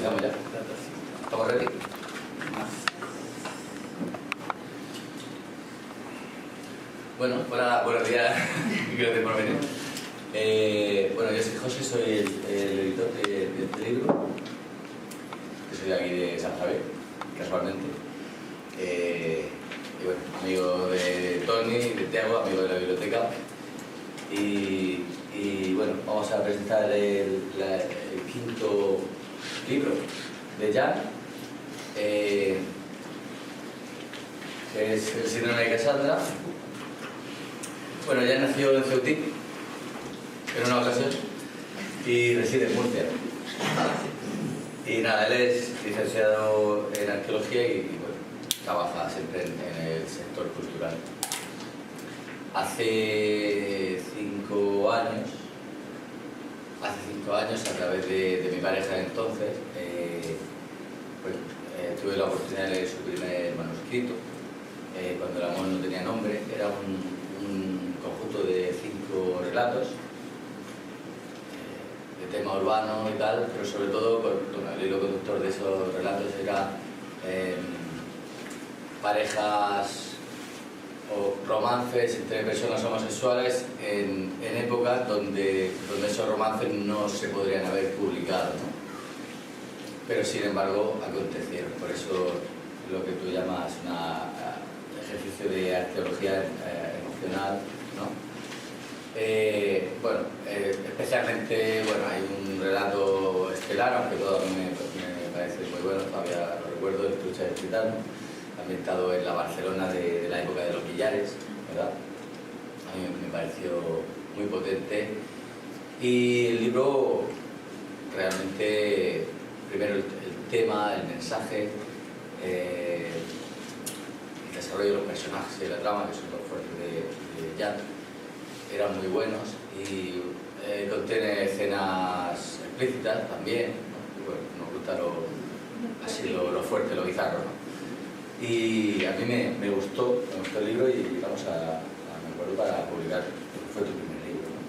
Empezamos ya. ¿Estamos ready? Bueno, buenos días. Gracias por venir. Bueno, yo soy José, soy el editor de este libro, que soy de aquí de San Javier, casualmente. Y bueno, amigo de Tony, de Tiago, amigo de la biblioteca. Y bueno, vamos a presentar el quinto libro de Jan, que es El síndrome de Cassandra. Bueno, Jan nació en Ceutic en una ocasión y reside en Murcia. Y nada, él es licenciado en arqueología y bueno, trabaja siempre en el sector cultural. Hace 5 años, a través de mi pareja de entonces, tuve la oportunidad de leer su primer manuscrito. Cuando el amor no tenía nombre, era un conjunto de 5 relatos de tema urbano y tal, pero sobre todo el hilo conductor de esos relatos era parejas o romances entre personas homosexuales en épocas donde esos romances no se podrían haber publicado, ¿no? Pero sin embargo acontecieron. Por eso lo que tú llamas un ejercicio de arqueología emocional, ¿no? Especialmente, hay un relato estelar, aunque todo a mí me parece muy bueno, todavía lo recuerdo, El trucha del gitano, ambientado en la Barcelona de la época de los billares, ¿verdad? A mí me pareció muy potente. Y el libro, realmente, primero el tema, el mensaje, el desarrollo de los personajes y la trama, que son los fuertes de Jan, eran muy buenos, y contiene escenas explícitas también, ¿no? Y bueno, nos gusta lo fuerte, lo bizarro, ¿no? Y a mí me gustó el libro y vamos me acuerdo para publicar, fue tu primer libro, ¿no?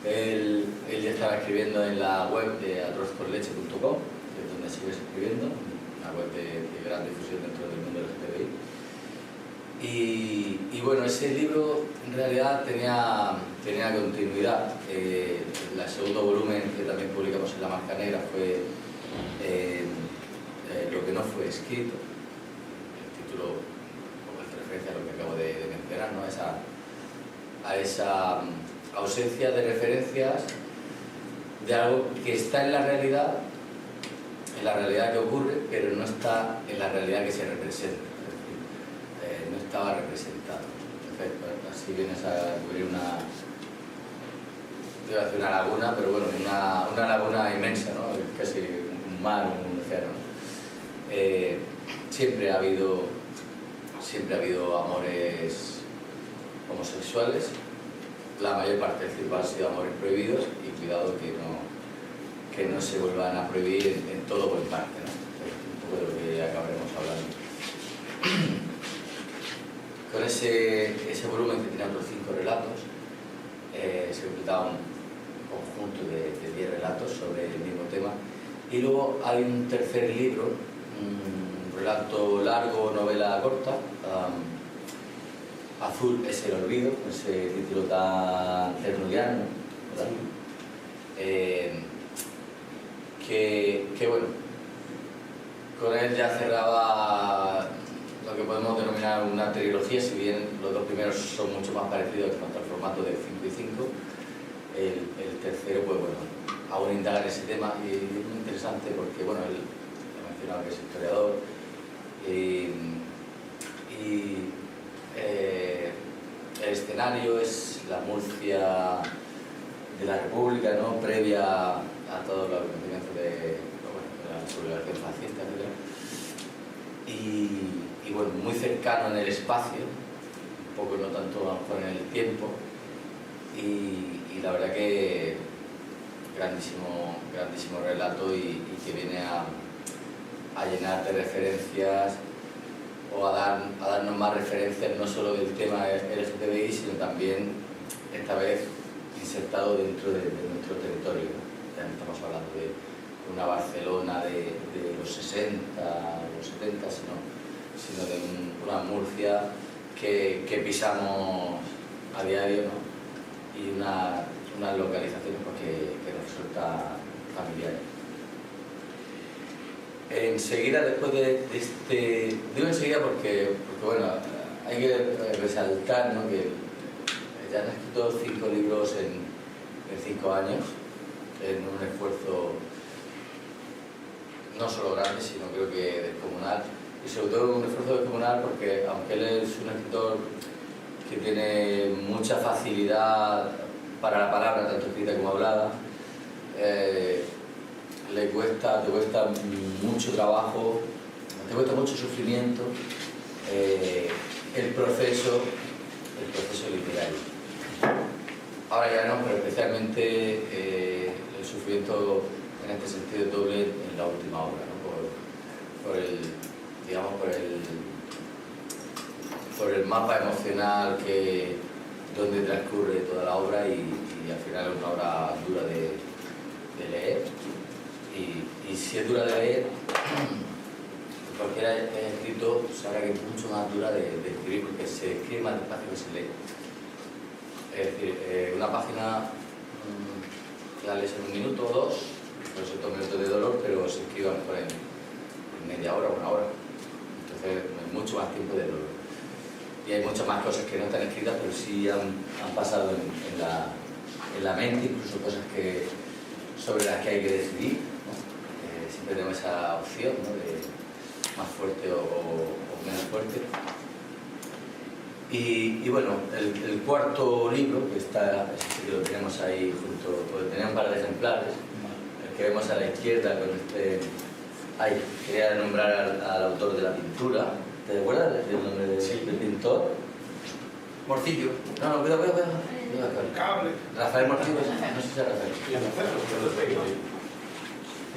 Él ya estaba escribiendo en la web de atrozconleche.com, que es donde sigues escribiendo, una web de gran difusión dentro del mundo LGTBI. Y bueno, ese libro en realidad tenía continuidad. El segundo volumen, que también publicamos en La Marca Negra, fue Lo que no fue escrito. Un poco de referencia a lo que acabo de mencionar, ¿no? A esa ausencia de referencias de algo que está en la realidad que ocurre, pero no está en la realidad que se representa, es decir, no estaba representado. Entonces, así vienes a cubrir iba a decir una laguna, pero bueno, una laguna inmensa, ¿no? Casi un mar, un océano, ¿no? Siempre ha habido amores homosexuales, la mayor parte del tiempo han sido amores prohibidos, y cuidado que no se vuelvan a prohibir en todo o en parte, ¿no? Es un poco de lo que acabaremos hablando. Con ese volumen, que tiene otros 5 relatos, se completaba un conjunto de 10 relatos sobre el mismo tema. Y luego hay un tercer libro, un relato largo, novela corta, Azul es el olvido, ese título tan ternuliano, ¿verdad? Que bueno, con él ya cerraba lo que podemos denominar una trilogía, si bien los 2 primeros son mucho más parecidos en cuanto al formato de 5 y 5. El tercero, pues bueno, aún indaga en ese tema, y es muy interesante porque, bueno, él ha mencionado que es historiador, el escenario es la Murcia de la República, ¿no? Previa a todos los acontecimientos de la sublevación fascista, etc. Y bueno, muy cercano en el espacio, un poco no tanto a lo mejor en el tiempo, y la verdad que grandísimo relato, y que viene a llenar de referencias, o a darnos más referencias, no solo del tema LGTBI, sino también, esta vez, insertado dentro de nuestro territorio, ¿no? Ya no estamos hablando de una Barcelona de los 60 o los 70, sino de una Murcia que pisamos a diario, ¿no? Y unas localizaciones pues, que nos resultan familiares. Enseguida, después de este... Digo enseguida porque bueno, hay que resaltar, ¿no?, que ya han escrito 5 libros en 5 años, en un esfuerzo no solo grande, sino creo que descomunal, y sobre todo un esfuerzo descomunal porque aunque él es un escritor que tiene mucha facilidad para la palabra, tanto escrita como hablada, te cuesta mucho trabajo, te cuesta mucho sufrimiento el proceso literario. Ahora ya no, pero especialmente el sufrimiento en este sentido doble en la última obra, ¿no? por el mapa emocional donde transcurre toda la obra y al final es una obra dura de leer. Y si es dura de leer, cualquiera que haya escrito sabrá que es mucho más dura de escribir porque se escribe más despacio que se lee. Es decir, una página la lees en 1 minuto o 2, por eso 2 minutos de dolor, pero se escribe a lo mejor en media hora o 1 hora. Entonces hay mucho más tiempo de dolor. Y hay muchas más cosas que no están escritas, pero sí han pasado en la mente, incluso cosas sobre las que hay que decidir, ¿no? Siempre tenemos esa opción, ¿no?, de más fuerte o menos fuerte. Y bueno, el cuarto libro, que lo tenemos ahí junto, porque tenía un par de ejemplares, el que vemos a la izquierda con quería nombrar al autor de la pintura. ¿Te acuerdas del nombre del pintor? Morcillo. No, cuidado. Cable. Rafael Morcillo, no sé si es Rafael.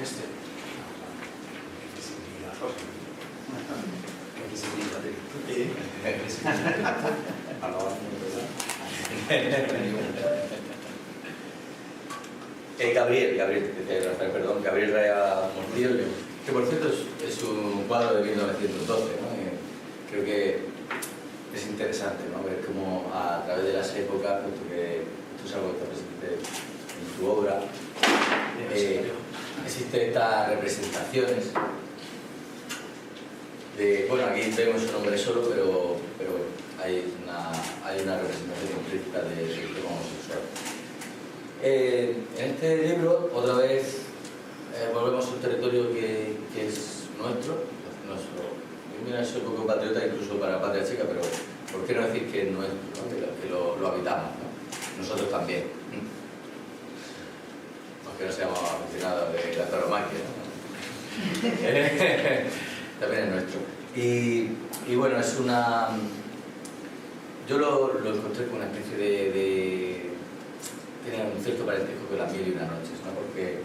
Este. Gabriel Raya Morcillo, que por cierto es un cuadro de 1912, ¿no? Creo que es interesante, ¿no?, ver cómo a través de las épocas, puesto que esto es algo que está presente en tu obra, existen estas representaciones bueno, aquí vemos un hombre solo, pero bueno, hay una representación implícita de este homosexual. En este libro, otra vez, volvemos a un territorio que es nuestro. Mira, soy un poco patriota incluso para Patria Chica, pero ¿por qué no decir que es nuestro, ¿no?, que lo habitamos, ¿no? Nosotros también. Aunque no seamos aficionados de la tauromaquia, ¿no? También es nuestro. Y bueno, yo lo encontré con una especie tiene un cierto parentesco con las 1000 y una noches, ¿no? Porque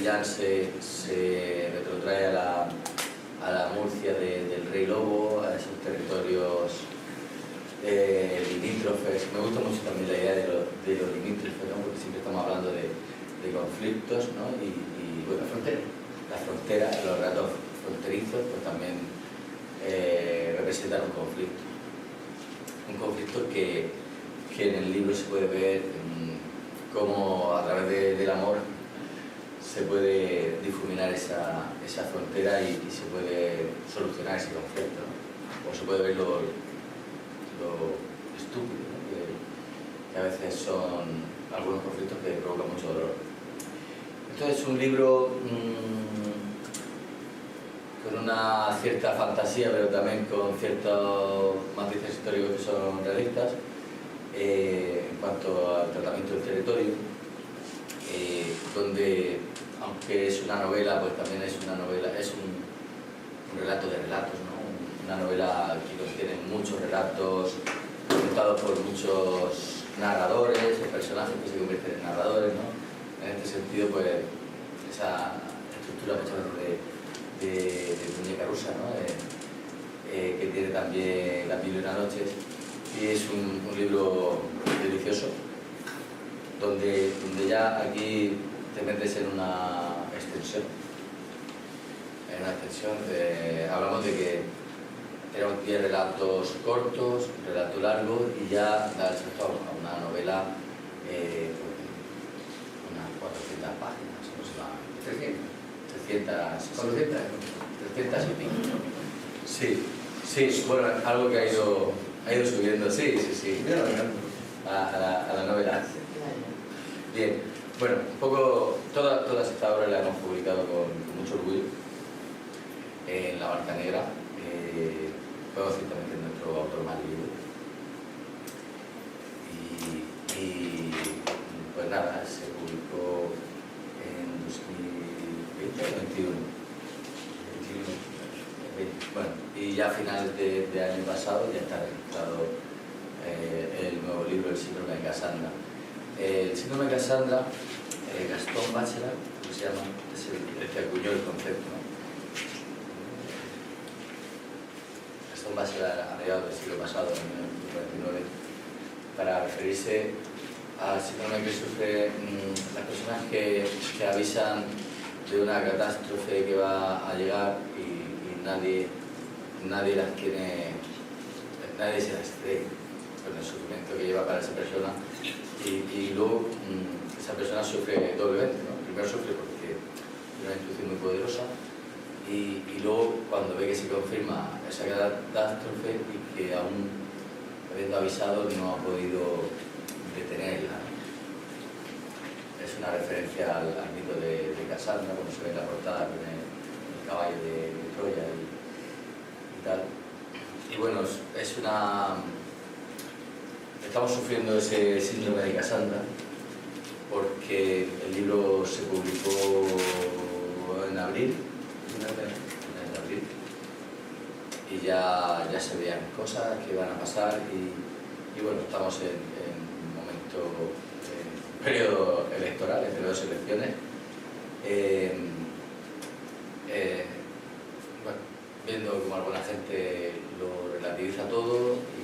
Jan se retrotrae a la Murcia del Rey Lobo, a esos territorios limítrofes. Me gusta mucho también la idea de los limítrofes, ¿no?, porque siempre estamos hablando de conflictos, ¿no? Y bueno, la frontera, los relatos fronterizos, pues también representan un conflicto que en el libro se puede ver cómo a través del amor se puede difuminar esa frontera y se puede solucionar ese conflicto, ¿no? O se puede ver lo estúpido, ¿no?, que a veces son algunos conflictos que provocan mucho dolor. Entonces es un libro con una cierta fantasía, pero también con ciertos matices históricos que son realistas en cuanto al tratamiento del territorio, donde, aunque es una novela, pues también es un relato de relatos, ¿no? Una novela que contiene muchos relatos contados por muchos narradores, personajes que se convierten en narradores, ¿no? En este sentido, pues, esa estructura muchas veces de muñeca rusa, ¿no? Que tiene también Las 1000 y una noches, y es un libro delicioso, donde ya aquí te metes en extensión. En una extensión hablamos de que tenemos 10 relatos cortos, un relato largo y ya da el salto a una novela unas 400 páginas aproximadamente. 300 y pico. Sí, bueno, algo que ha ido subiendo, sí. A la novela. Bien, bueno, un poco, todas estas obras las hemos publicado con mucho orgullo en La Barca Negra, podemos decir también que es nuestro autor más libre. Y pues nada, se publicó en 2020 o 2021. Bueno, y ya a finales de año pasado ya está registrado el nuevo libro, El síndrome de Cassandra. El síndrome de Cassandra, Gastón Bachelard, ¿cómo se llama? Es el que acuñó el concepto, ¿no? Gastón Bachelard, a mediados del siglo pasado, en 1949, para referirse al síndrome que sufren las personas que avisan de una catástrofe que va a llegar y nadie las tiene, nadie se las cree con el sufrimiento que lleva para esa persona y luego esa persona sufre doblemente, ¿no? Primero sufre porque tiene una intuición muy poderosa y luego cuando ve que se confirma esa catástrofe y que aún habiendo avisado no ha podido detenerla. Es una referencia al mito de Cassandra, como se ve en la portada con el caballo de Troya y tal. Y bueno, estamos sufriendo ese síndrome de Cassandra porque el libro se publicó en abril, y ya se veían cosas que iban a pasar y bueno, estamos en un momento, en periodo electoral, entre dos elecciones. Bueno, viendo como alguna gente lo relativiza todo y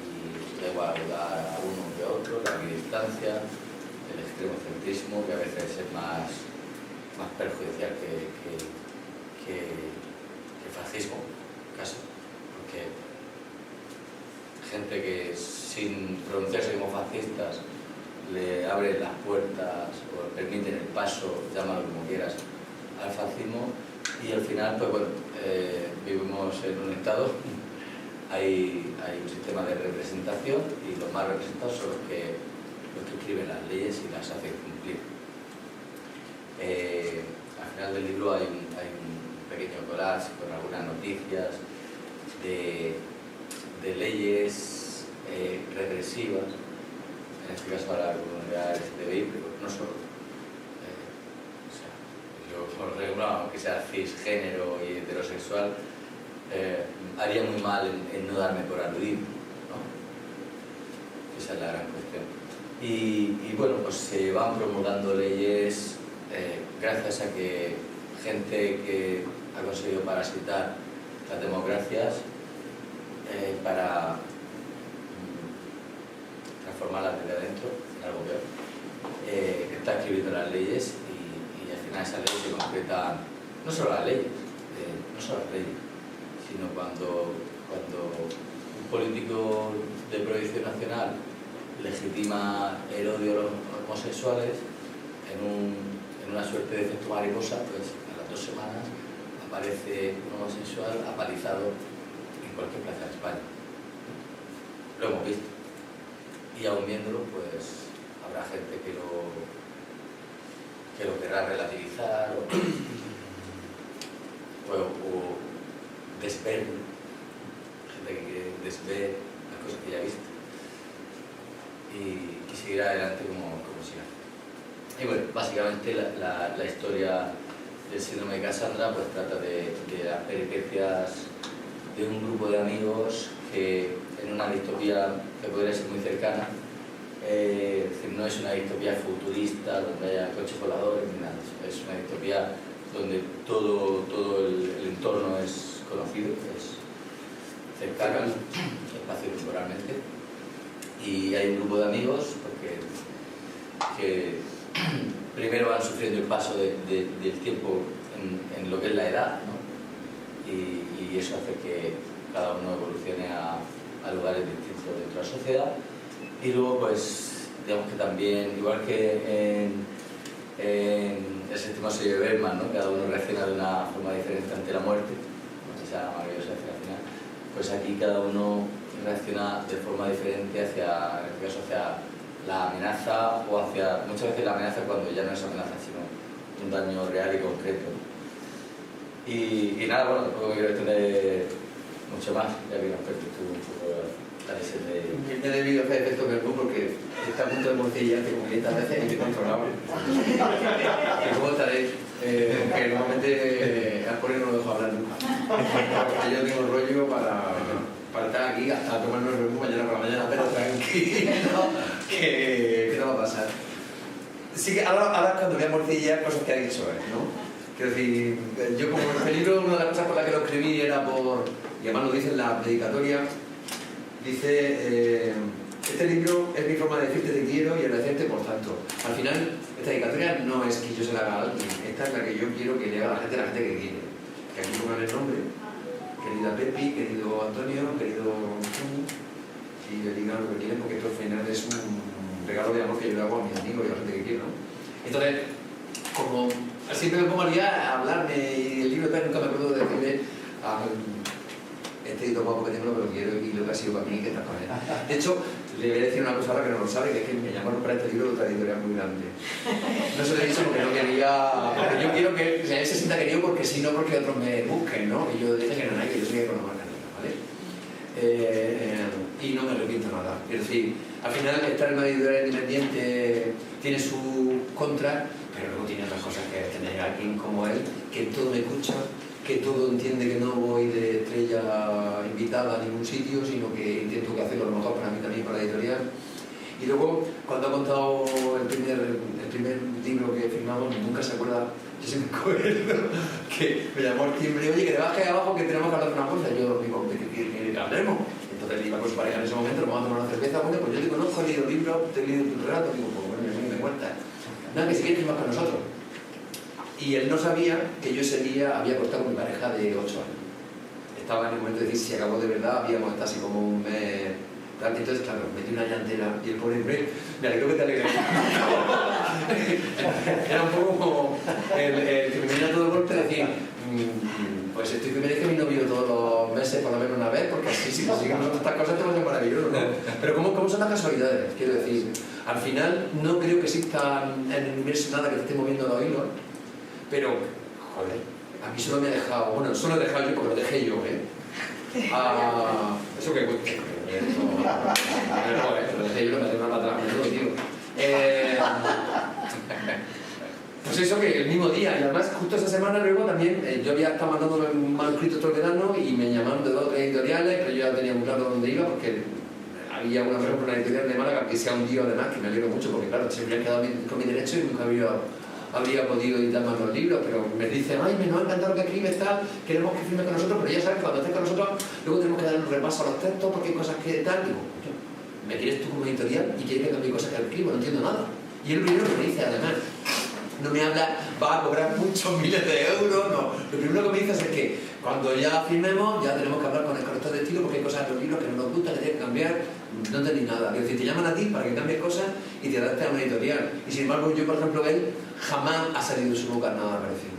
da igual a uno que a otro, la equidistancia, el extremocentrismo, que a veces es más perjudicial que fascismo, casi, porque gente que sin pronunciarse como fascistas le abren las puertas o permiten el paso, llámalo como quieras, al fascismo. Y al final, pues bueno, vivimos en un estado, hay un sistema de representación y los más representados son los que escriben las leyes y las hacen cumplir. Al final del libro hay un pequeño collage con algunas noticias de leyes regresivas, en este caso a la comunidad LGTBI, pero no solo. Yo, por regular, aunque sea cisgénero y heterosexual, haría muy mal en no darme por aludido, ¿no? Esa es la gran cuestión. Y bueno, pues se van promulgando leyes gracias a que gente que ha conseguido parasitar las democracias para transformarlas desde adentro en algo peor, está escribiendo las leyes y al final esas leyes se concretan, no solo las leyes, sino cuando un político de proyección nacional legitima el odio a los homosexuales en una suerte de efecto mariposa, pues a las 2 semanas aparece un homosexual apalizado en cualquier plaza de España. Lo hemos visto. Y aún viéndolo, pues habrá gente que lo querrá relativizar o desver, gente que quiere desver las cosas que ya ha visto y seguirá adelante como siga. Y bueno, básicamente la historia del síndrome de Cassandra pues trata de las peripecias de un grupo de amigos que en una distopía que podría ser muy cercana, es decir, no es una distopía futurista donde haya coches voladores ni nada, es una distopía donde todo el entorno es conocido, es cercano, espacio-temporalmente, y hay un grupo de amigos que primero van sufriendo el paso del tiempo en lo que es la edad, ¿no? Y eso hace que cada uno evolucione a lugares distintos dentro de la sociedad. Y luego, pues, digamos que también, igual que en el séptimo sello de Bergman, ¿no? Cada uno reacciona de una forma diferente ante la muerte, ¿no? Esa maravillosa escena final. Pues aquí cada uno reacciona de forma diferente hacia, en este caso, hacia la amenaza o hacia, muchas veces la amenaza cuando ya no es amenaza, sino un daño real y concreto. Y nada, bueno, tampoco me quiero extender mucho más, ya que nos perdes tú un poco la lesión de... Me he debido hacer efecto Bermú porque está a punto de morcillarte como 500 veces y me he controlado. Y luego estaré, que normalmente al poner no lo dejo hablar nunca. Porque yo tengo rollo para estar aquí hasta tomarnos el Bermú mañana por la mañana, pero tranquilo, que no va a pasar. Sí que ahora cuando voy a morcillar cosas que ha dicho él, ¿no? Quiero decir, yo como este libro, una de las cosas por las que lo escribí era por, y además lo dice en la dedicatoria, dice, este libro es mi forma de decirte te quiero y agradecerte por tanto. Al final, esta dedicatoria no es que yo se la haga a alguien, esta es la que yo quiero que le haga a la gente que quiere. Que aquí pongan el nombre, querida Pepi, querido Antonio, querido Chumi, y le digan lo que quieren, porque esto al final es un regalo de amor que yo le hago a mis amigos y a la gente que quiero, ¿no? Entonces, como siempre me pongo a liar a hablarme y el libro tal, nunca me acuerdo de decirle a este edito guapo que tengo lo que lo quiero y lo que ha sido para mí que está con él. De hecho, le voy a decir una cosa ahora que no lo sabe, que es que me llamaron para este libro de otra editorial muy grande. No se lo he dicho porque no quería, porque yo quiero que él se sienta querido, porque si no, porque otros me busquen, ¿no? Y yo dije que no hay, que yo soy con los organismos, ¿vale? Y no me arrepiento nada. Es decir, al final estar en una editorial independiente tiene su contra, pero luego tiene otras cosas, que tener a alguien como él, que todo me escucha, que todo entiende que no voy de estrella invitada a ningún sitio, sino que intento que hacerlo lo mejor para mí también, para la editorial. Y luego, cuando ha contado el primer libro que firmamos, nunca se acuerda, yo siempre me acuerdo, que me llamó el timbre, oye, que te bajes abajo, que tenemos que hablar de una cosa. Y yo digo, ¿de qué hablemos? Entonces iba con su pareja en ese momento, nos vamos a tomar una cerveza, bueno, pues yo te conozco, he leído libros, te he leído tu relato, digo, pues bueno, me cuentas. Nada, que si quieres firmar con nosotros. Y él no sabía que yo ese día había cortado con mi pareja de 8 años. Estaba en el momento de decir si acabó de verdad, habíamos estado así como un mes. Entonces, claro, metí una llantera y el pobre hombre, me alegro que te alegres. Era un poco como el que me venía todo el golpe de decir, pues estoy que merezco mi novio todos los meses por lo menos una vez, porque así si consiguen estas cosas te va a ser maravilloso, ¿no? Pero ¿cómo son las casualidades? Quiero decir, al final no creo que exista en el universo nada que te esté moviendo los hilos, pero, joder, a mí solo me ha dejado, bueno, solo he dejado yo porque lo dejé yo, eso que cueste. Lo dejé yo, me tengo para atrás, me lo digo. Pues eso, que el mismo día, y además justo esa semana luego también yo había estado mandando un manuscrito todo el verano y me llamaron de 2 o 3 editoriales, pero yo ya tenía muy claro dónde iba, porque había una, por ejemplo, una editorial de Málaga que se ha hundido además, que me alegro mucho, porque claro, siempre he quedado con mi derecho y nunca habría podido editar más los libros, pero me dicen, ay, me nos ha encantado lo que escribes, tal, queremos que firme con nosotros, pero ya sabes que cuando estés con nosotros luego tenemos que dar un repaso a los textos porque hay cosas que tal. Digo, ¿me quieres tú como editorial y quieres que cambie cosas que escribo? No entiendo nada. Y el primero que me dice, además, no me habla, va a cobrar muchos miles de euros, no. Lo primero que me dices es que cuando ya firmemos, ya tenemos que hablar con el corrector de estilo porque hay cosas en los libros que no nos gustan, que tienen que cambiar, no entendí nada. Es decir, te llaman a ti para que cambies cosas y te adaptes a una editorial. Y sin embargo, yo, por ejemplo, él jamás ha salido de su boca nada parecido.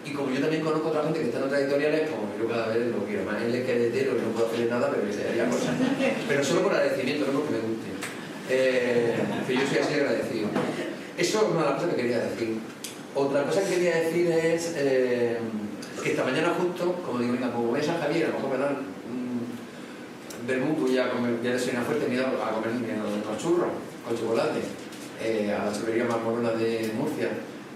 Y como yo también conozco a otra gente que está en otras editoriales, como yo cada vez lo quiero más. Él es que heredero, que no puedo hacerle nada, pero que se haría cosas. Pero solo por agradecimiento, no porque me guste. Que yo soy así agradecido. Eso es una de las cosas que quería decir. Otra cosa que quería decir es que esta mañana justo, como digo, venga, como voy a San Javier, a lo mejor me dan vermú, voy a desayunar fuerte, me he ido a comer unos churros con chocolate a la churrería más morona de Murcia.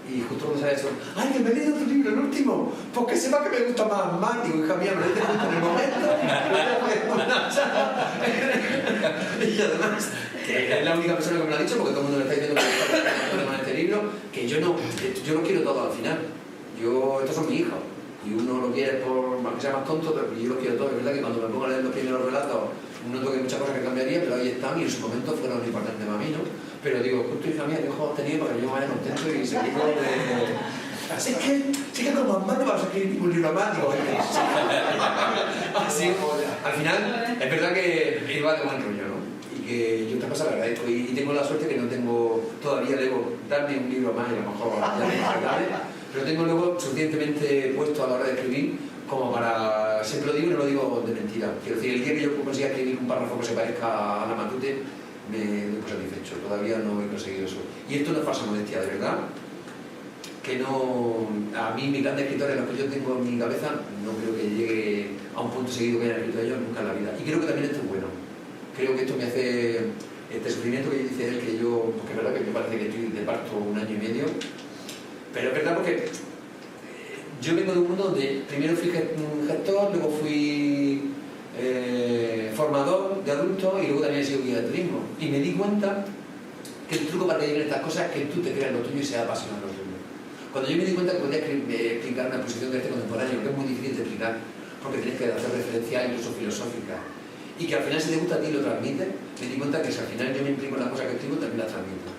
Y justo cuando sale eso, ¡ay, que me he leído tu libro, el último! Pues que sepa que me gusta más. Digo, hija mía, me lo he justo en el momento. Y además, que es la única persona que me lo ha dicho, porque todo el mundo me está diciendo que me gusta con este libro, que yo no quiero todo al final. Estos son mis hijos. Y uno lo quiere por que sea más tonto, pero yo los quiero todos. Es verdad que cuando me pongo a leer los primeros relatos, noto que hay muchas cosas que cambiaría, pero ahí están y en su momento fueron importantes para mí, ¿no? Pero digo, justo hija mía, ¿qué ojos has tenido para que yo me vaya contento y seguimos así que como mamá no vas a escribir ningún libro más, digo, así, al final, es verdad que iba de buen rollo, ¿no? Y que yo otra cosa le agradezco, y tengo la suerte que no tengo, todavía debo darme un libro más, y a lo mejor ya me tarde, pero tengo luego suficientemente puesto a la hora de escribir como para, siempre lo digo y no lo digo de mentira. Quiero decir, el día que yo consiga escribir un párrafo que se parezca a Ana Matute, me doy por satisfecho. Todavía no he conseguido eso. Y esto no es falsa modestia, de verdad, que no... A mí, mis grandes escritores, los que yo tengo en mi cabeza, no creo que llegue a un punto seguido que hayan escrito ellos nunca en la vida. Y creo que también esto es bueno. Creo que esto me hace... Este sufrimiento que dice él, que yo... Porque es verdad que me parece que estoy de parto 1 año y medio, pero es verdad porque... Yo vengo de un mundo donde primero fui gestor, luego fui formador de adultos y luego también he sido guía de turismo. Y me di cuenta que el truco para que lleguen estas cosas es que tú te creas lo tuyo y seas apasionado de lo tuyo. Cuando yo me di cuenta que podía explicar una exposición de arte contemporáneo, que es muy difícil de explicar, porque tienes que hacer referencia incluso filosófica, y que al final si te gusta a ti lo transmite, me di cuenta que si al final yo me implico en las cosas que escribo, también las transmito.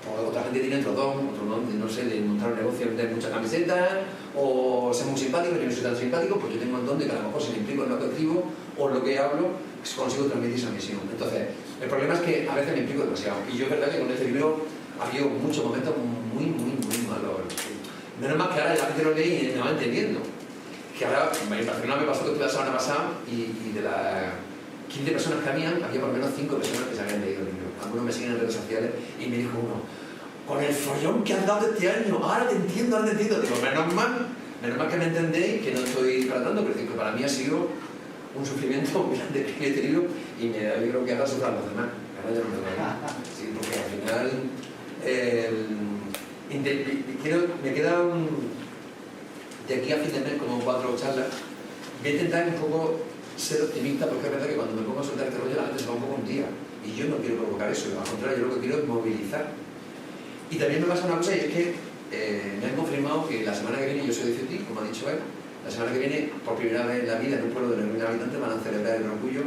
O otra gente tiene otro don de, no sé, de montar un negocio, vender muchas camisetas, o ser muy simpático. Yo no soy tan simpático, pues yo tengo el don de que a lo mejor si me implico en lo que escribo o en lo que hablo, consigo transmitir esa misión. Entonces, el problema es que a veces me implico demasiado. Y yo es verdad que con este libro ha habido muchos momentos muy malos. Menos más que ahora ya lo leí y me va entendiendo. Que ahora, en Barcelona me pasó que estuve la semana pasada y de las 15 personas que había por lo menos 5 personas que se habían leído el libro. Algunos me siguen en redes sociales y me dijo uno, con el follón que has dado este año, ahora te entiendo. Digo, menos mal que me entendéis, que no estoy tratando, pero que para mí ha sido un sufrimiento muy grande escribir este libro y yo creo que ahora sufran los demás. Ahora ya no me lo sí, porque al final me quedan de aquí a fin de mes como 4 charlas. Voy a intentar un poco ser optimista, porque es verdad que cuando me pongo a soltar este rollo la gente se va un poco un día y yo no quiero provocar eso, al contrario, yo lo que quiero es movilizar. Y también me pasa una cosa, y es que me han confirmado que la semana que viene, yo soy de Ceuta, como ha dicho él, la semana que viene, por primera vez en la vida, en un pueblo de 9.000 habitantes, van a celebrar el orgullo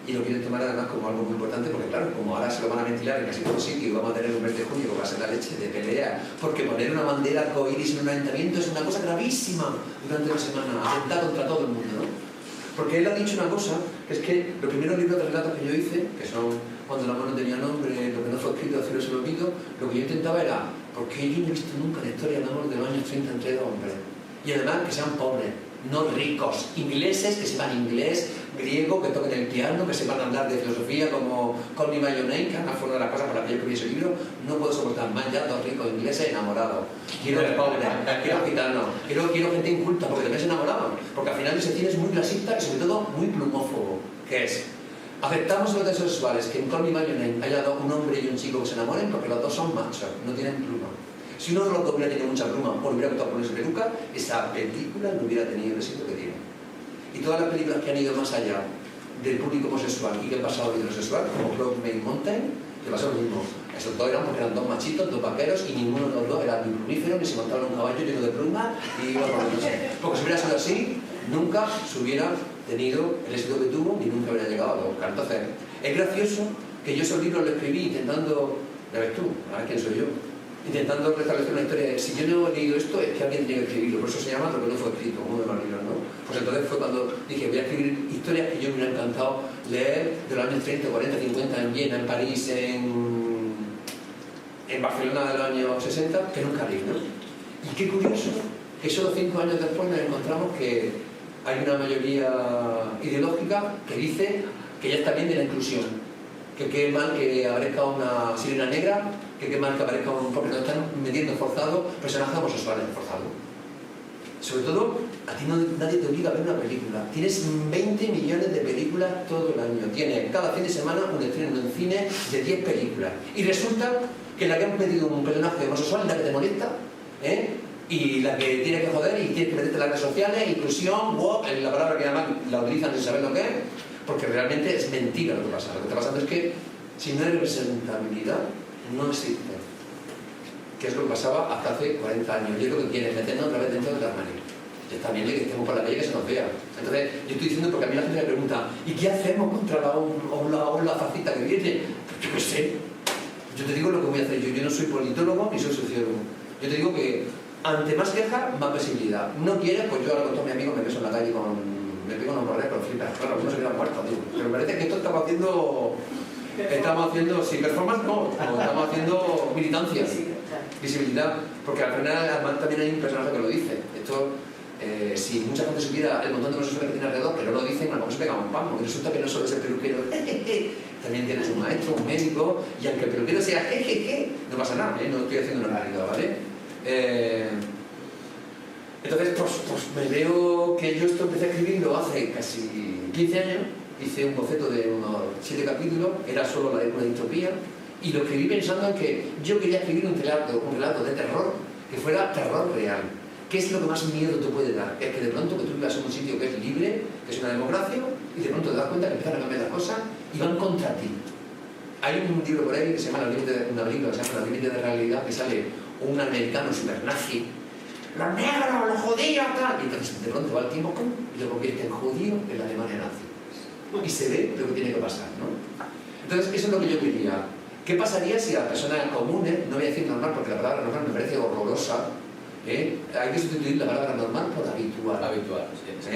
y lo quieren tomar además como algo muy importante, porque claro, como ahora se lo van a ventilar en casi todos sitios y vamos a tener un mes de junio que va a ser la leche de pelea, porque poner una bandera arcoíris en un ayuntamiento es una cosa gravísima durante una semana, atentar contra todo el mundo, ¿no? Porque él ha dicho una cosa, que es que los primeros libros de relatos que yo hice, que son Cuando el amor no tenía nombre, Lo que no fue escrito, al cielo se lo olvido, lo que yo intentaba era, porque yo no he visto nunca la historia de amor de los años 30 entre 2 hombres. Y además que sean pobres, no ricos, ingleses, que sepan inglés, griego, que toquen el piano, que sepan hablar de filosofía como Call Me By Your Name, que además fue una de las cosas por las que yo escribí ese libro. No puedo soportar más ya 2 ricos ingleses enamorados. Quiero pobres, quiero gitanos, quiero gente inculta, porque también se enamoraban. Porque al final ese cine es muy clasista y sobre todo muy plumófobo, que es, aceptamos los heterosexuales que en Call Me By Your Name haya un hombre y un chico que se enamoren porque los dos son machos, no tienen pluma. Si uno de los dos hubiera tenido mucha pluma o le hubiera gustado ponerse peluca, esa película no hubiera tenido el éxito que tiene. Y todas las películas que han ido más allá del público homosexual y que han pasado al heterosexual, como Brokeback Mountain, le pasó lo mismo. Esos dos eran porque eran 2 machitos, 2 vaqueros, y ninguno de los dos era ni plumífero, ni se montaba en un caballo lleno de plumas y iba por la noche. Porque si hubiera sido así, nunca se hubiera tenido el éxito que tuvo ni nunca hubiera llegado a los Oscar. Entonces, es gracioso que yo esos libros los escribí intentando, ya ves tú, a ver quién soy yo, intentando restablecer una historia. Si yo no he leído esto, es que alguien tiene que escribirlo, por eso se llama Lo que no fue escrito, uno de los libros, ¿no? Pues entonces fue cuando dije, voy a escribir historias que yo me hubiera encantado leer de los años 30, 40, 50, en Viena, en París, en Barcelona de los años 60, que nunca leí, ¿no? Y qué curioso que solo 5 años después nos encontramos que hay una mayoría ideológica que dice que ya está bien de la inclusión, que qué mal que aparezca una sirena negra, que qué mal que aparezca porque nos están metiendo forzados personajes homosexuales forzados. Sobre todo, a ti nadie te obliga a ver una película. Tienes 20 millones de películas todo el año. Tienes cada fin de semana un estreno en cine de 10 películas. Y resulta que la que han metido un personaje homosexual es la que te molesta, y la que tiene que joder y tienes que meterte en las redes sociales, inclusión, woke, la palabra que además la utilizan sin saber lo que es, porque realmente es mentira lo que pasa. Lo que está pasando es que si no hay representabilidad, no existe. Que es lo que pasaba hasta hace 40 años. Y es lo que quieren, meternos otra vez dentro del armario. Y está bien que estemos por la calle que se nos vea. Entonces, yo estoy diciendo porque a mí la gente me pregunta, ¿y qué hacemos contra la ola fascista que viene? Yo qué sé. Yo te digo lo que voy a hacer. Yo no soy politólogo ni soy sociólogo. Yo te digo que ante más queja, más visibilidad. No quieres, pues yo ahora con todos mis amigos me beso en la calle me pego unos bordes con flipas. Claro, algunos se quedan muertos, tío. Pero me parece que esto estamos haciendo, sin performance no, estamos haciendo militancia, visibilidad, porque al final además también hay un personaje que lo dice. Esto, si mucha gente supiera el montón de profesores que tiene alrededor, pero no lo dicen, a lo mejor se pega un pan, porque resulta que no solo es el peluquero, también tienes un maestro, un médico, y aunque el peluquero sea no pasa nada, no estoy haciendo una realidad, ¿vale? Entonces, pues me veo que yo esto empecé escribiendo hace casi 15 años, hice un boceto de unos 7 capítulos, era solo una distopía, y lo escribí pensando en que yo quería escribir un relato de terror que fuera terror real. ¿Qué es lo que más miedo te puede dar? Es que de pronto que tú vivas en un sitio que es libre, que es una democracia, y de pronto te das cuenta que empiezan a cambiar las cosas y van contra ti. Hay un libro por ahí que se llama una película que se llama Los límites de realidad, que sale un americano super nazi, los negros, los judíos, tal, y entonces de pronto va el tiempo y lo convierte en judío en la Alemania nazi. Y se ve lo que tiene que pasar, ¿no? Entonces eso es lo que yo quería. ¿Qué pasaría si las personas comunes, no voy a decir normal porque la palabra normal me parece horrorosa, hay que sustituir la palabra normal por habitual. Habitual, sí.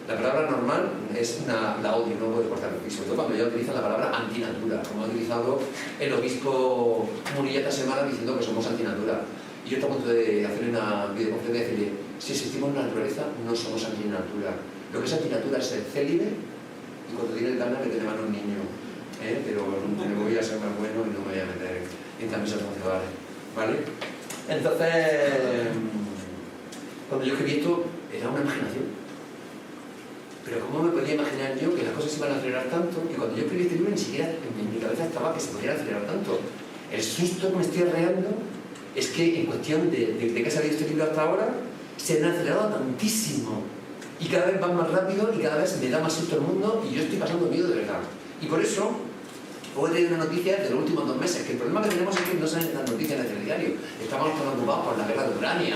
La palabra normal es la odio, no puedo cortar el piso. Sobre todo cuando ya utilizan la palabra antinatura, como ha utilizado el obispo Munilla esta semana diciendo que somos antinatura. Y yo estoy a punto de hacer una videoconferencia y decirle, si existimos en la naturaleza, no somos antinatura. Lo que es antinatura es ser célibe y cuando tiene el ganas que te mano un niño. Pero me voy a ser más bueno y no me voy a meter en camisas conceptuales, ¿vale? Entonces, cuando yo escribí esto, era una imaginación. Pero ¿cómo me podía imaginar yo que las cosas se iban a acelerar tanto? Que cuando yo escribí este libro ni siquiera en mi cabeza estaba que se pudiera acelerar tanto. El susto que me estoy arreando es que en cuestión de que ha salido este libro hasta ahora, se han acelerado tantísimo. Y cada vez van más rápido y cada vez me da más susto el mundo y yo estoy pasando miedo de verdad. Y por eso, hoy he traído una noticia de los últimos 2 meses, que el problema que tenemos es que no salen las noticias en el diario. Estamos tan ocupados por la guerra de Ucrania,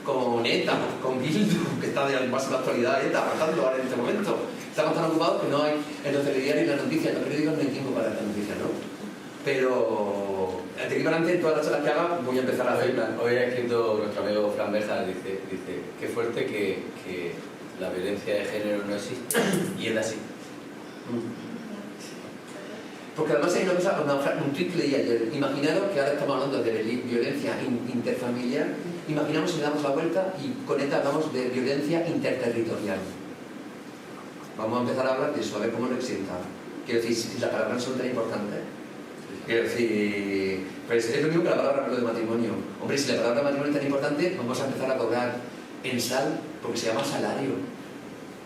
con ETA, con Bildu, que está de máxima actualidad ETA, pasando ahora en este momento. Estamos tan ocupados que no hay en los telediarios y las noticias, en los periódicos no hay tiempo para estas noticias, ¿no? Pero, de aquí para adelante, en todas las charlas que haga, voy a empezar a hacerlas. Hoy ha escrito nuestro amigo Fran Bejar, dice, qué fuerte que la violencia de género no existe, y es así. Porque además hay una cosa, un tweet que leí ayer. Imaginaros que ahora estamos hablando de violencia interfamiliar. Imaginamos si le damos la vuelta y con esta hablamos de violencia interterritorial. Vamos a empezar a hablar de eso, a ver cómo lo sienta. Quiero decir, si la palabra no son tan importante. Quiero decir, pues es lo mismo que la palabra de matrimonio. Hombre, si la palabra matrimonio es tan importante, vamos a empezar a cobrar en sal, porque se llama salario.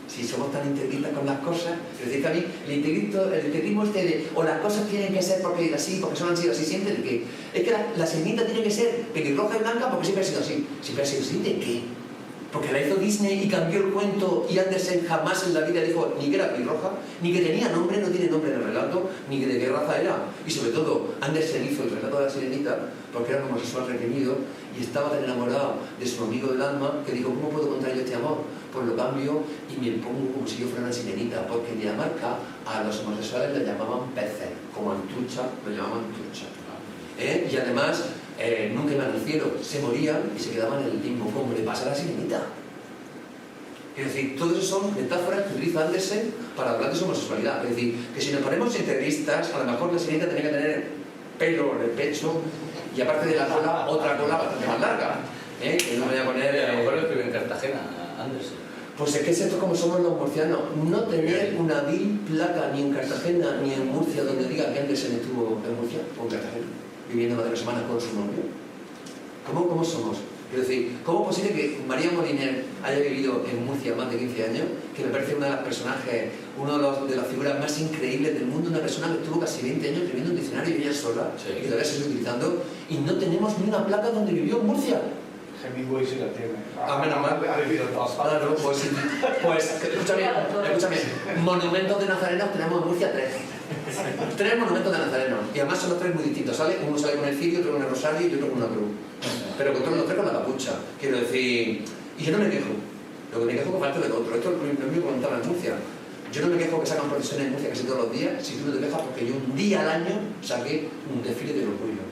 Si somos tan integristas con las cosas, es decir, que a mí el integrismo este de o las cosas tienen que ser porque así, porque son así siempre, de que es que la sirenita tiene que ser pelirroja y blanca porque siempre ha sido así. Siempre ha sido así, ¿de qué? Porque la hizo Disney y cambió el cuento y Andersen jamás en la vida dijo ni que era pelirroja, ni que tenía nombre, no tiene nombre en el relato, ni que de qué raza era. Y sobre todo, Andersen hizo el relato de la sirenita porque era un homosexual requerido y estaba tan enamorado de su amigo del alma que dijo, ¿cómo puedo contar yo este amor? Pues lo cambio y me pongo como si yo fuera una sirenita, porque en Dinamarca a los homosexuales le llamaban peces, como Antucha, lo llamaban Antucha. Y además, nunca iban al cielo, se morían y se quedaban en el limbo, como le pasa a la sirenita. Es decir, todo eso son metáforas que utiliza Andersen para hablar de su homosexualidad. Es decir, que si nos ponemos integristas, a lo mejor la sirenita tenía que tener pelo en el pecho y aparte de la cola, otra cola bastante más larga. Que no me voy a poner... A lo mejor lo escribe en Cartagena, Andersen. Pues es que es esto como somos los murcianos, no tener una vil placa ni en Cartagena ni en Murcia donde diga que Andersen estuvo en Murcia o en Cartagena, viviendo más de 3 semanas con su novio. ¿Cómo somos? Es decir, ¿cómo es posible que María Moliner haya vivido en Murcia más de 15 años? Que me parece una de las personajes, una de las figuras más increíbles del mundo, una persona que estuvo casi 20 años escribiendo un diccionario ella sola, sí, y que todavía se sigue utilizando, y no tenemos ni una placa donde vivió en Murcia. Hemingway sí la tiene. Menos mal. Ha vivido todas partes. Claro, pues escúchame, monumentos de nazarenos tenemos en Murcia 3. 3 monumentos de nazarenos. Y además son los 3 muy distintos, ¿sale? Uno sale con el cirio, otro con el rosario y otro con una cruz. Pero con todos los 3 con la capucha. Quiero decir, y yo no me quejo. Lo que me quejo es que falta de otro. Esto es lo mismo que comentaba en Murcia. Yo no me quejo que sacan procesiones en Murcia casi todos los días, si tú no te quejas porque yo un día al año saqué un desfile de orgullo.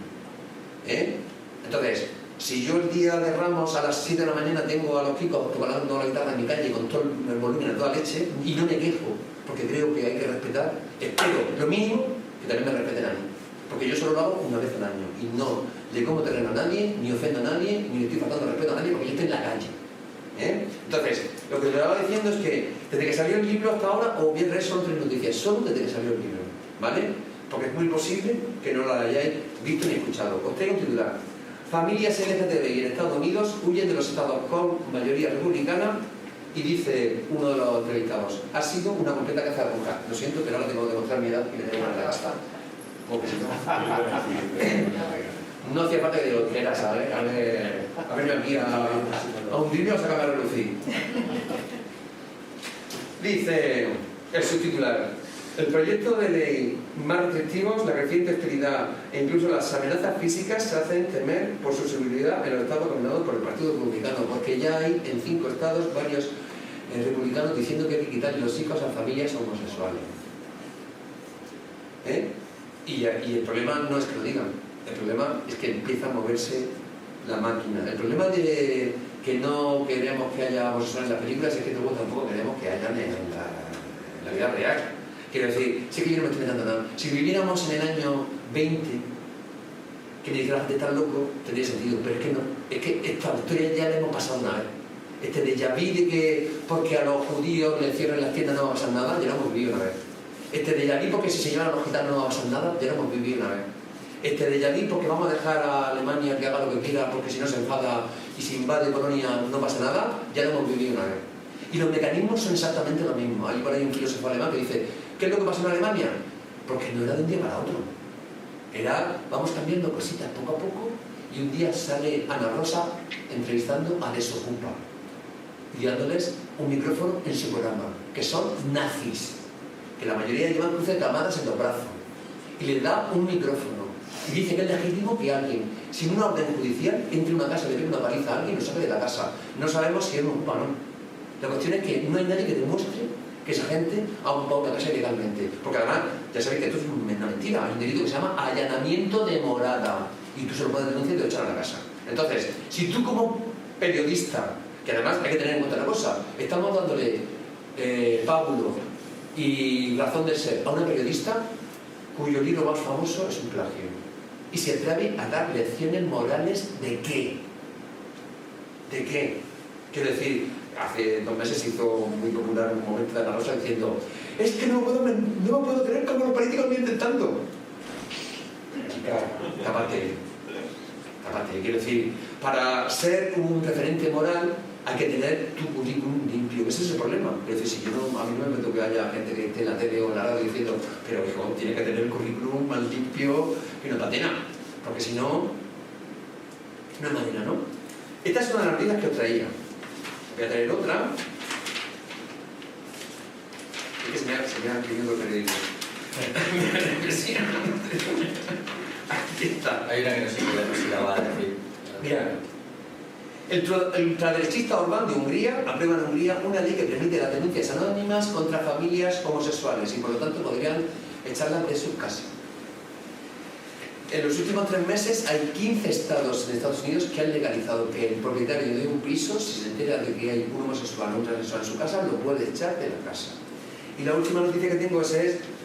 Entonces, Si yo el día de Ramos a las 7 de la mañana tengo a los chicos tocando la guitarra en mi calle con todo el volumen a toda leche y no me quejo, porque creo que hay que respetar, espero lo mínimo que también me respeten a mí. Porque yo solo lo hago una vez al año y no le como terreno a nadie, ni ofendo a nadie, ni le estoy faltando respeto a nadie porque yo estoy en la calle. Entonces, lo que te estaba diciendo es que desde que salió el libro hasta ahora, os voy a traer solo 3 noticias, solo desde que salió el libro, ¿vale? Porque es muy posible que no lo hayáis visto ni escuchado. Os traigo un titular. Familias LGTBI en Estados Unidos huyen de los estados con mayoría republicana y dice uno de los entrevistados, ha sido una completa caza de brujas. Lo siento, pero ahora tengo que demostrar mi edad y le tengo una gasta. No hacía falta que digo que era, ¿sabes? A verme aquí a hundirme o sacarme a relucir. Dice el subtitular: el proyecto de ley más restrictivos, la creciente austeridad e incluso las amenazas físicas se hacen temer por su seguridad en los estados gobernados por el Partido Republicano, porque ya hay en 5 estados varios republicanos diciendo que hay que quitarle los hijos a familias homosexuales. Y el problema no es que lo digan, el problema es que empieza a moverse la máquina. El problema de que no queremos que haya homosexuales en las películas es que luego tampoco queremos que hayan en la vida real. Quiero decir, sé que yo no me estoy metiendo nada. Si viviéramos en el año 20, que me dijera la gente está loco, tendría sentido, pero es que no. Es que esta historia ya la hemos pasado una vez. Este déjà vu de que porque a los judíos les cierran las tiendas no va a pasar nada, ya lo hemos vivido una vez. Este déjà vu porque si se llevan a los gitanos no va a pasar nada, ya lo hemos vivido una vez. Este déjà vu porque vamos a dejar a Alemania que haga lo que quiera porque si no se enfada y si invade Polonia no pasa nada, ya lo hemos vivido una vez. Y los mecanismos son exactamente lo mismo. Hay por ahí un filósofo alemán que dice, ¿qué es lo que pasa en Alemania? Porque no era de un día para otro. Era, vamos cambiando cositas poco a poco y un día sale Ana Rosa entrevistando a Desocupa y dándoles un micrófono en su programa, que son nazis, que la mayoría llevan cruces camadas en los brazos, y les da un micrófono y dice que es legítimo que alguien, sin una orden judicial, entre a una casa y le pegue una paliza a alguien y lo saque de la casa. No sabemos si es un ocupa o no. La cuestión es que no hay nadie que demuestre que esa gente ha ocupado una casa ilegalmente. Porque además, ya sabéis que esto es una mentira. Hay un delito que se llama allanamiento de morada. Y tú se lo puedes denunciar y te lo echan a la casa. Entonces, si tú como periodista, que además hay que tener en cuenta una cosa, estamos dándole pábulo y razón de ser a una periodista cuyo libro más famoso es un plagio. Y se atreve a dar lecciones morales ¿de qué? ¿De qué? Quiero decir, hace 2 meses se hizo muy popular un momento de Ana Rosa diciendo es que no me puedo creer cómo los políticos me intentando. Chica, tápate. Quiero decir, para ser un referente moral hay que tener tu currículum limpio. Ese es el problema. Es decir, si yo no, a mí no me meto que haya gente que esté en la tele o en la radio diciendo pero hijo, tiene que tener el currículum más limpio que una patena, porque si no, no hay manera, ¿no? Esta es una de las noticias que os traía. Voy a traer otra. Es que se me ha imprimido el periódico. Aquí está. Hay una que no sé si la va a decir. Mira, el ultraderechista Orbán de Hungría aprueba en Hungría una ley que permite las denuncias anónimas contra familias homosexuales y por lo tanto podrían echarlas de sus casas. En los últimos 3 meses hay 15 estados de Estados Unidos que han legalizado que el propietario de un piso, si se entera de que hay un homosexual o un transexual en su casa, lo puede echar de la casa. Y la última noticia que tengo es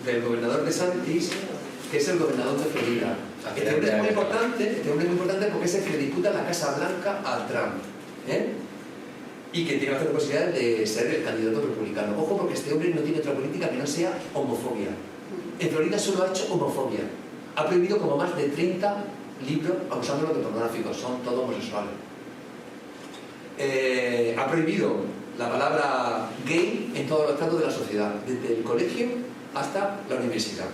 del gobernador DeSantis, que es el gobernador de Florida. Este hombre es muy importante porque es el que le disputa la Casa Blanca a Trump. Y que tiene bastantes posibilidades de ser el candidato republicano. Ojo, porque este hombre no tiene otra política que no sea homofobia. En Florida solo ha hecho homofobia. Ha prohibido como más de 30 libros acusándolos de pornográficos. Son todos homosexuales. Ha prohibido la palabra gay en todos los estratos de la sociedad, desde el colegio hasta la universidad.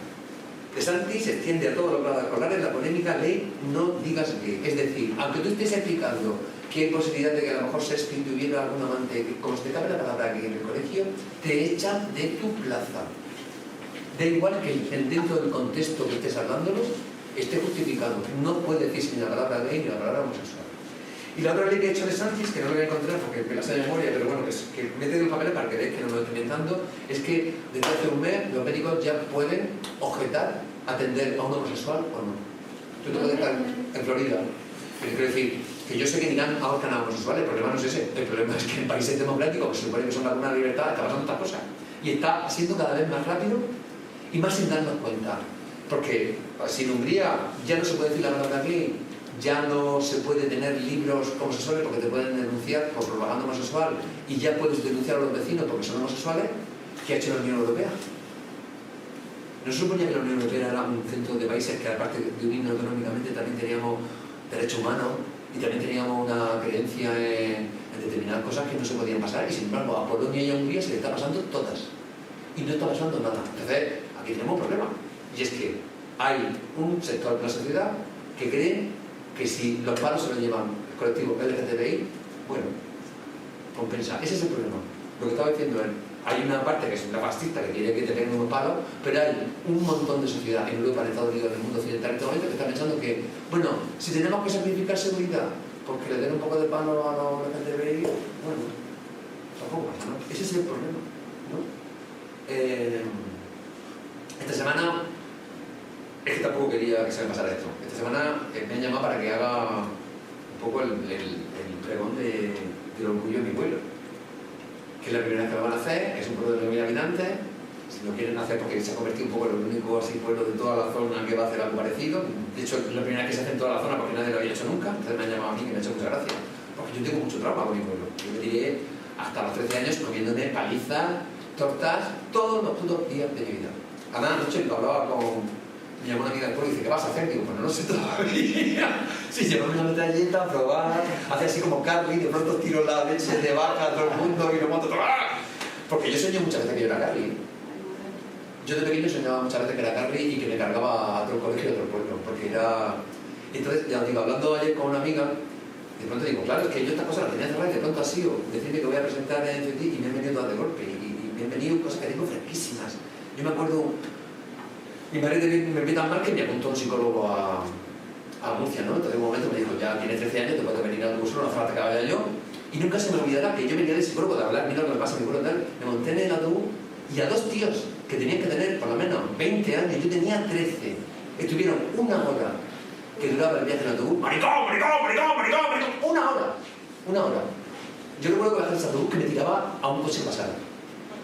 DeSantis extiende a todos los grados escolares la polémica ley no digas gay. Es decir, aunque tú estés explicando que hay posibilidad de que a lo mejor Shakespeare tuviera algún amante, como se te cabe la palabra gay en el colegio, te echan de tu plaza. Da igual que dentro del contexto que estés hablándolo esté justificado. No puede decirse ni la palabra gay ni la palabra homosexual. Y la otra ley que ha hecho DeSantis, que no lo voy a encontrar porque me la sé de memoria, pero bueno, que mete en papeles para que veáis que no me lo estoy inventando, es que desde hace un mes los médicos ya pueden objetar atender a un homosexual o no. Tú te puedes estar en Florida, pero quiero decir Que yo sé que dirán ahorcan a homosexuales, el problema no es ese. El problema es que en países democráticos, que se supone que son la cuna de la libertad, está pasando estas cosas. Y está siendo cada vez más rápido y más sin darnos cuenta. Porque si en Hungría ya no se puede decir la palabra gay, ya no se puede tener libros homosexuales porque te pueden denunciar por propaganda homosexual y ya puedes denunciar a los vecinos porque son homosexuales, ¿qué ha hecho la Unión Europea? ¿No se suponía que la Unión Europea era un centro de países que, aparte de unirnos económicamente, también teníamos derechos humanos y también teníamos una creencia en determinadas cosas que no se podían pasar? Y sin embargo, a Polonia y a Hungría se le está pasando todas. Y no está pasando nada. Entonces, aquí tenemos un problema. Y es que hay un sector de la sociedad que cree que si los palos se los llevan el colectivo LGTBI, bueno, compensa. Ese es el problema. Lo que estaba diciendo él. Hay una parte que es una fascista que quiere que te peguen unos palos, pero hay un montón de sociedad en Europa, en Estados Unidos, en el mundo occidental en este momento, que está pensando que, bueno, si tenemos que sacrificar seguridad porque le den un poco de palo a los LGTBI, bueno, tampoco pasa, ¿no? Ese es el problema, ¿no? Esta semana, es que tampoco quería que se me pasara esto. Esta semana me han llamado para que haga un poco el pregón del orgullo de mi pueblo. Que es la primera vez que lo van a hacer, es un pueblo de 9.000 habitantes. Si lo quieren hacer porque se ha convertido un poco en el único así pueblo de toda la zona que va a hacer algo parecido. De hecho, es la primera vez que se hace en toda la zona porque nadie lo había hecho nunca. Entonces me han llamado a mí, que me ha hecho mucha gracia. Porque yo tengo mucho trauma con mi pueblo. Yo me tiré hasta los 13 años comiéndome palizas, tortas, todos los putos días de mi vida. A la noche lo hablaba con... Me llamó una amiga del pueblo y dice, ¿qué vas a hacer? Digo, pues no lo sé todavía. Sí, llevarme una metralleta, probar, hacer así como Carly, de pronto tiro la leche de vaca a todo el mundo y lo monto todo. Porque yo soñé muchas veces que yo era Carly. Yo de pequeño soñaba muchas veces que era Carly y que me cargaba a todo el colegio y a todo el pueblo, porque era... Entonces, ya digo, hablando ayer con una amiga, de pronto digo, claro, es que yo estas cosas las tenía cerradas y de pronto ha sido decirme que voy a presentar en FT y me han venido todas de golpe y me han venido cosas que tengo fresquísimas. Yo me acuerdo... Mi madre me ve tan mal que me apuntó un psicólogo a Murcia, ¿no? Entonces en un momento me dijo, ya tienes 13 años, te puedes venir al curso, no hace falta que vaya yo. Y nunca se me olvidará que yo venía de psicólogo de hablar, mira lo que me pasa a mi pueblo tal, me monté en el autobús y a dos tíos que tenían que tener por lo menos 20 años, yo tenía 13, estuvieron una hora que duraba el viaje en autobús, maricón, una hora. Yo recuerdo que bajé ese autobús que me tiraba a un coche pasado.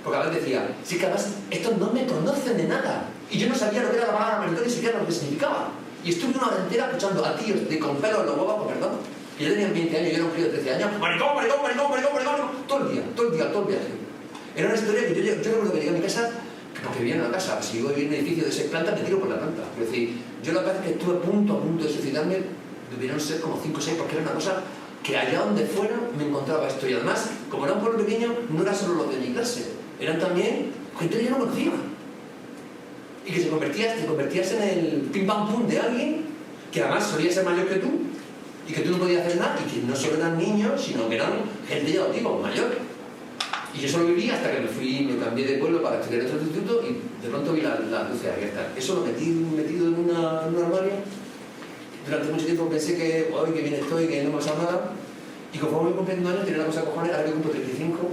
Porque a veces decía, sí que además, estos no me conocen de nada. Y yo no sabía lo que era la palabra maricón ni siquiera lo que significaba. Y estuve una hora entera escuchando a tíos con pelo en los huevos, perdón. Y yo tenía 20 años, yo era un crío de 13 años. Maricón. Todo el viaje. Era una historia que yo recuerdo que llegué a mi casa, porque vivía en una casa. Si yo vivía en un edificio de 6 plantas, me tiro por la planta. Es decir, yo la verdad es que estuve a punto de suicidarme, debieron ser como 5 o 6, porque era una cosa que allá donde fuera me encontraba esto. Y además, como era un pueblo pequeño, no era solo los de mi clase. Eran también gente que yo no conocía. Y que te convertías en el pim pam pum de alguien que además solía ser mayor que tú y que tú no podías hacer nada y que no solo eran niños, sino que eran gente ya, digo, mayor. Y yo solo viví hasta que me cambié de pueblo para estudiar en otro instituto y de pronto vi las luces abiertas. Eso lo metí metido en un armario. Durante mucho tiempo pensé que, hoy que bien estoy, que no me pasa nada. Y conforme voy cumpliendo años, tenía una cosa cojones, ahora que cumplo 35.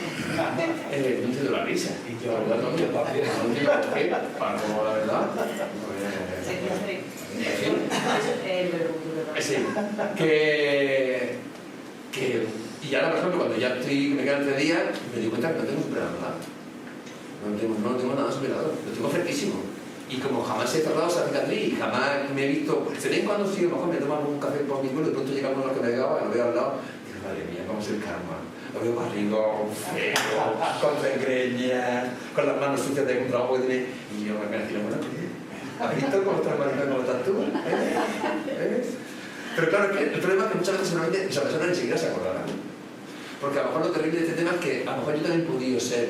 No entiendo la risa. Y yo, la verdad, no entiendo la risa. No entiendo por qué, para la verdad. Sí, y ahora, por ejemplo, cuando ya me quedan 3 días, me di cuenta que no tengo superador nada. No tengo nada superador, lo tengo fresquísimo. Y como jamás he cerrado esa cicatriz y jamás me he visto, pues, se ven cuando sí, a lo mejor me toman un café por mi pueblo y de pronto llega uno que me pegaba y lo veo al lado y digo, madre mía, cómo es el karma. Lo veo barrigón, feo, con greñas, con las manos sucias de un trabajo que tiene. Y yo me decía, bueno, ¿has visto cómo estás maricón, cómo estás tú? ¿Ves? Pero claro, el problema es que muchas veces solamente esa persona ni siquiera se acordará. Porque a lo mejor lo terrible de este tema es que a lo mejor yo también he podido ser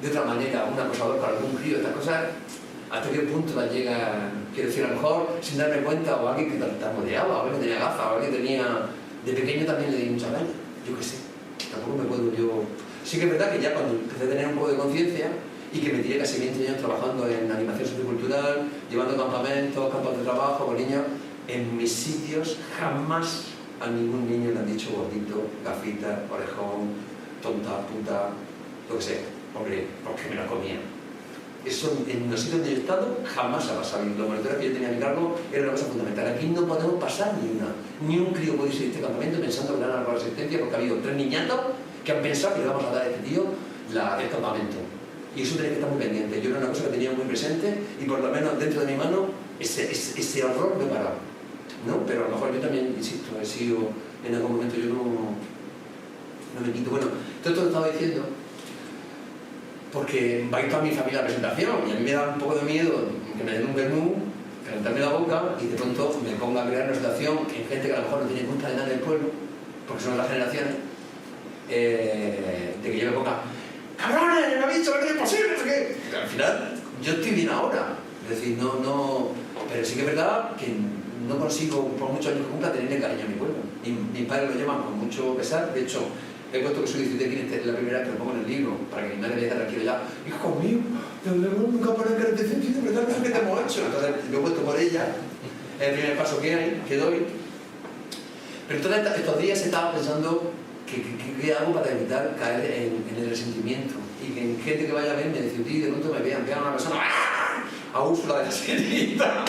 de otra manera un acosador para algún crío, estas cosas. ¿Hasta qué punto las llega? Quiero decir, a lo mejor sin darme cuenta, o alguien que tartamudeaba, o alguien que tenía gafas, o alguien que tenía... De pequeño también le di mucha daño, yo qué sé. Tampoco me puedo yo... Sí que es verdad que ya cuando empecé a tener un poco de conciencia y que me tiré casi 20 años trabajando en animación sociocultural, llevando campamentos, campos de trabajo con niños, en mis sitios jamás a ningún niño le han dicho gordito, gafita, orejón, tonta, puta, lo que sea. Hombre, porque me lo comía. Eso en los sitios donde yo he estado jamás ha pasado. Y los monitores que yo tenía a mi cargo era una cosa fundamental. Aquí no podemos pasar ni una. Ni un crío puede irse a este campamento pensando que le van a dar la asistencia porque ha habido 3 niñatos que han pensado que le vamos a dar a este tío el campamento. Y eso tiene que estar muy pendiente. Yo era una cosa que tenía muy presente y por lo menos dentro de mi mano ese horror lo he parado, ¿no? Pero a lo mejor yo también, insisto, he sido en algún momento, yo no me quito. Bueno, todo esto lo estaba diciendo porque va a ir toda mi familia a la presentación y a mí me da un poco de miedo que me den un vermú, calentarme la boca y de pronto me ponga a crear una situación en gente que a lo mejor no tiene culpa de nada del pueblo, porque son las generaciones, de que yo me ponga ¡cabrones! ¡Me ha dicho que no es posible! No sé qué. Al final, yo estoy bien ahora. Es decir, no... Pero sí que es verdad que no consigo, por muchos años que cumpla, tenerle cariño a mi pueblo. Mis padres lo llevan con mucho pesar. De hecho, he puesto que soy 17 es la primera vez que lo pongo en el libro, para que mi madre me deje tranquilo ya. ¡Hijo mío! Nunca poner que te sentido, ¿verdad? No sé qué te hemos hecho. Entonces, lo he puesto por ella. Es el primer paso que hay, que doy. Pero todos estos días he estado pensando ¿qué hago para evitar caer en el resentimiento? Y que en gente que vaya a verme, decir, tío, de pronto me vean a una persona, a Úrsula de la Sirenita,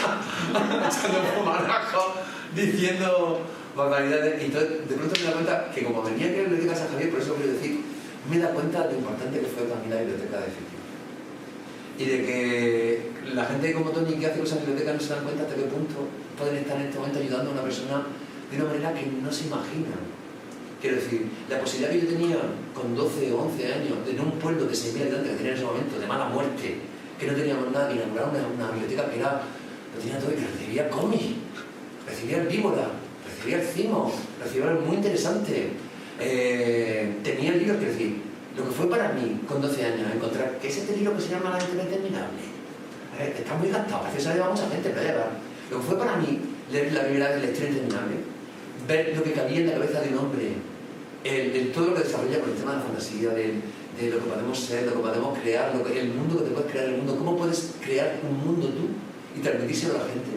echando un fumarajo, diciendo barbaridades. Y entonces, de pronto me da cuenta que como venía que la biblioteca San Javier, por eso quiero decir, me da cuenta de lo importante que fue para mí la biblioteca de Efectivo. Y de que la gente como Tony que hace cosas en la biblioteca no se dan cuenta hasta qué punto pueden estar en este momento ayudando a una persona de una manera que no se imaginan. Quiero decir, la posibilidad que yo tenía con 12 o 11 años en un pueblo de 6.000 habitantes que tenía en ese momento, de mala muerte, que no teníamos nada, que inaugurar una biblioteca que era, lo tenía todo y que recibía cómics, recibía el Víbora, recibía el Cimo, recibía algo muy interesante, tenía libros, quiero decir, lo que fue para mí con 12 años encontrar que es este libro que se llama La Aventura Interminable, está muy gastado, parece que se la lleva mucha gente, pero ya va. Lo que fue para mí leer la primera vez La Historia Interminable, ver lo que cabía en la cabeza de un hombre, todo lo que desarrolla con el tema de la fantasía, de lo que podemos ser, lo que podemos crear, el mundo que te puedes crear, el mundo, cómo puedes crear un mundo tú y transmitírselo a la gente,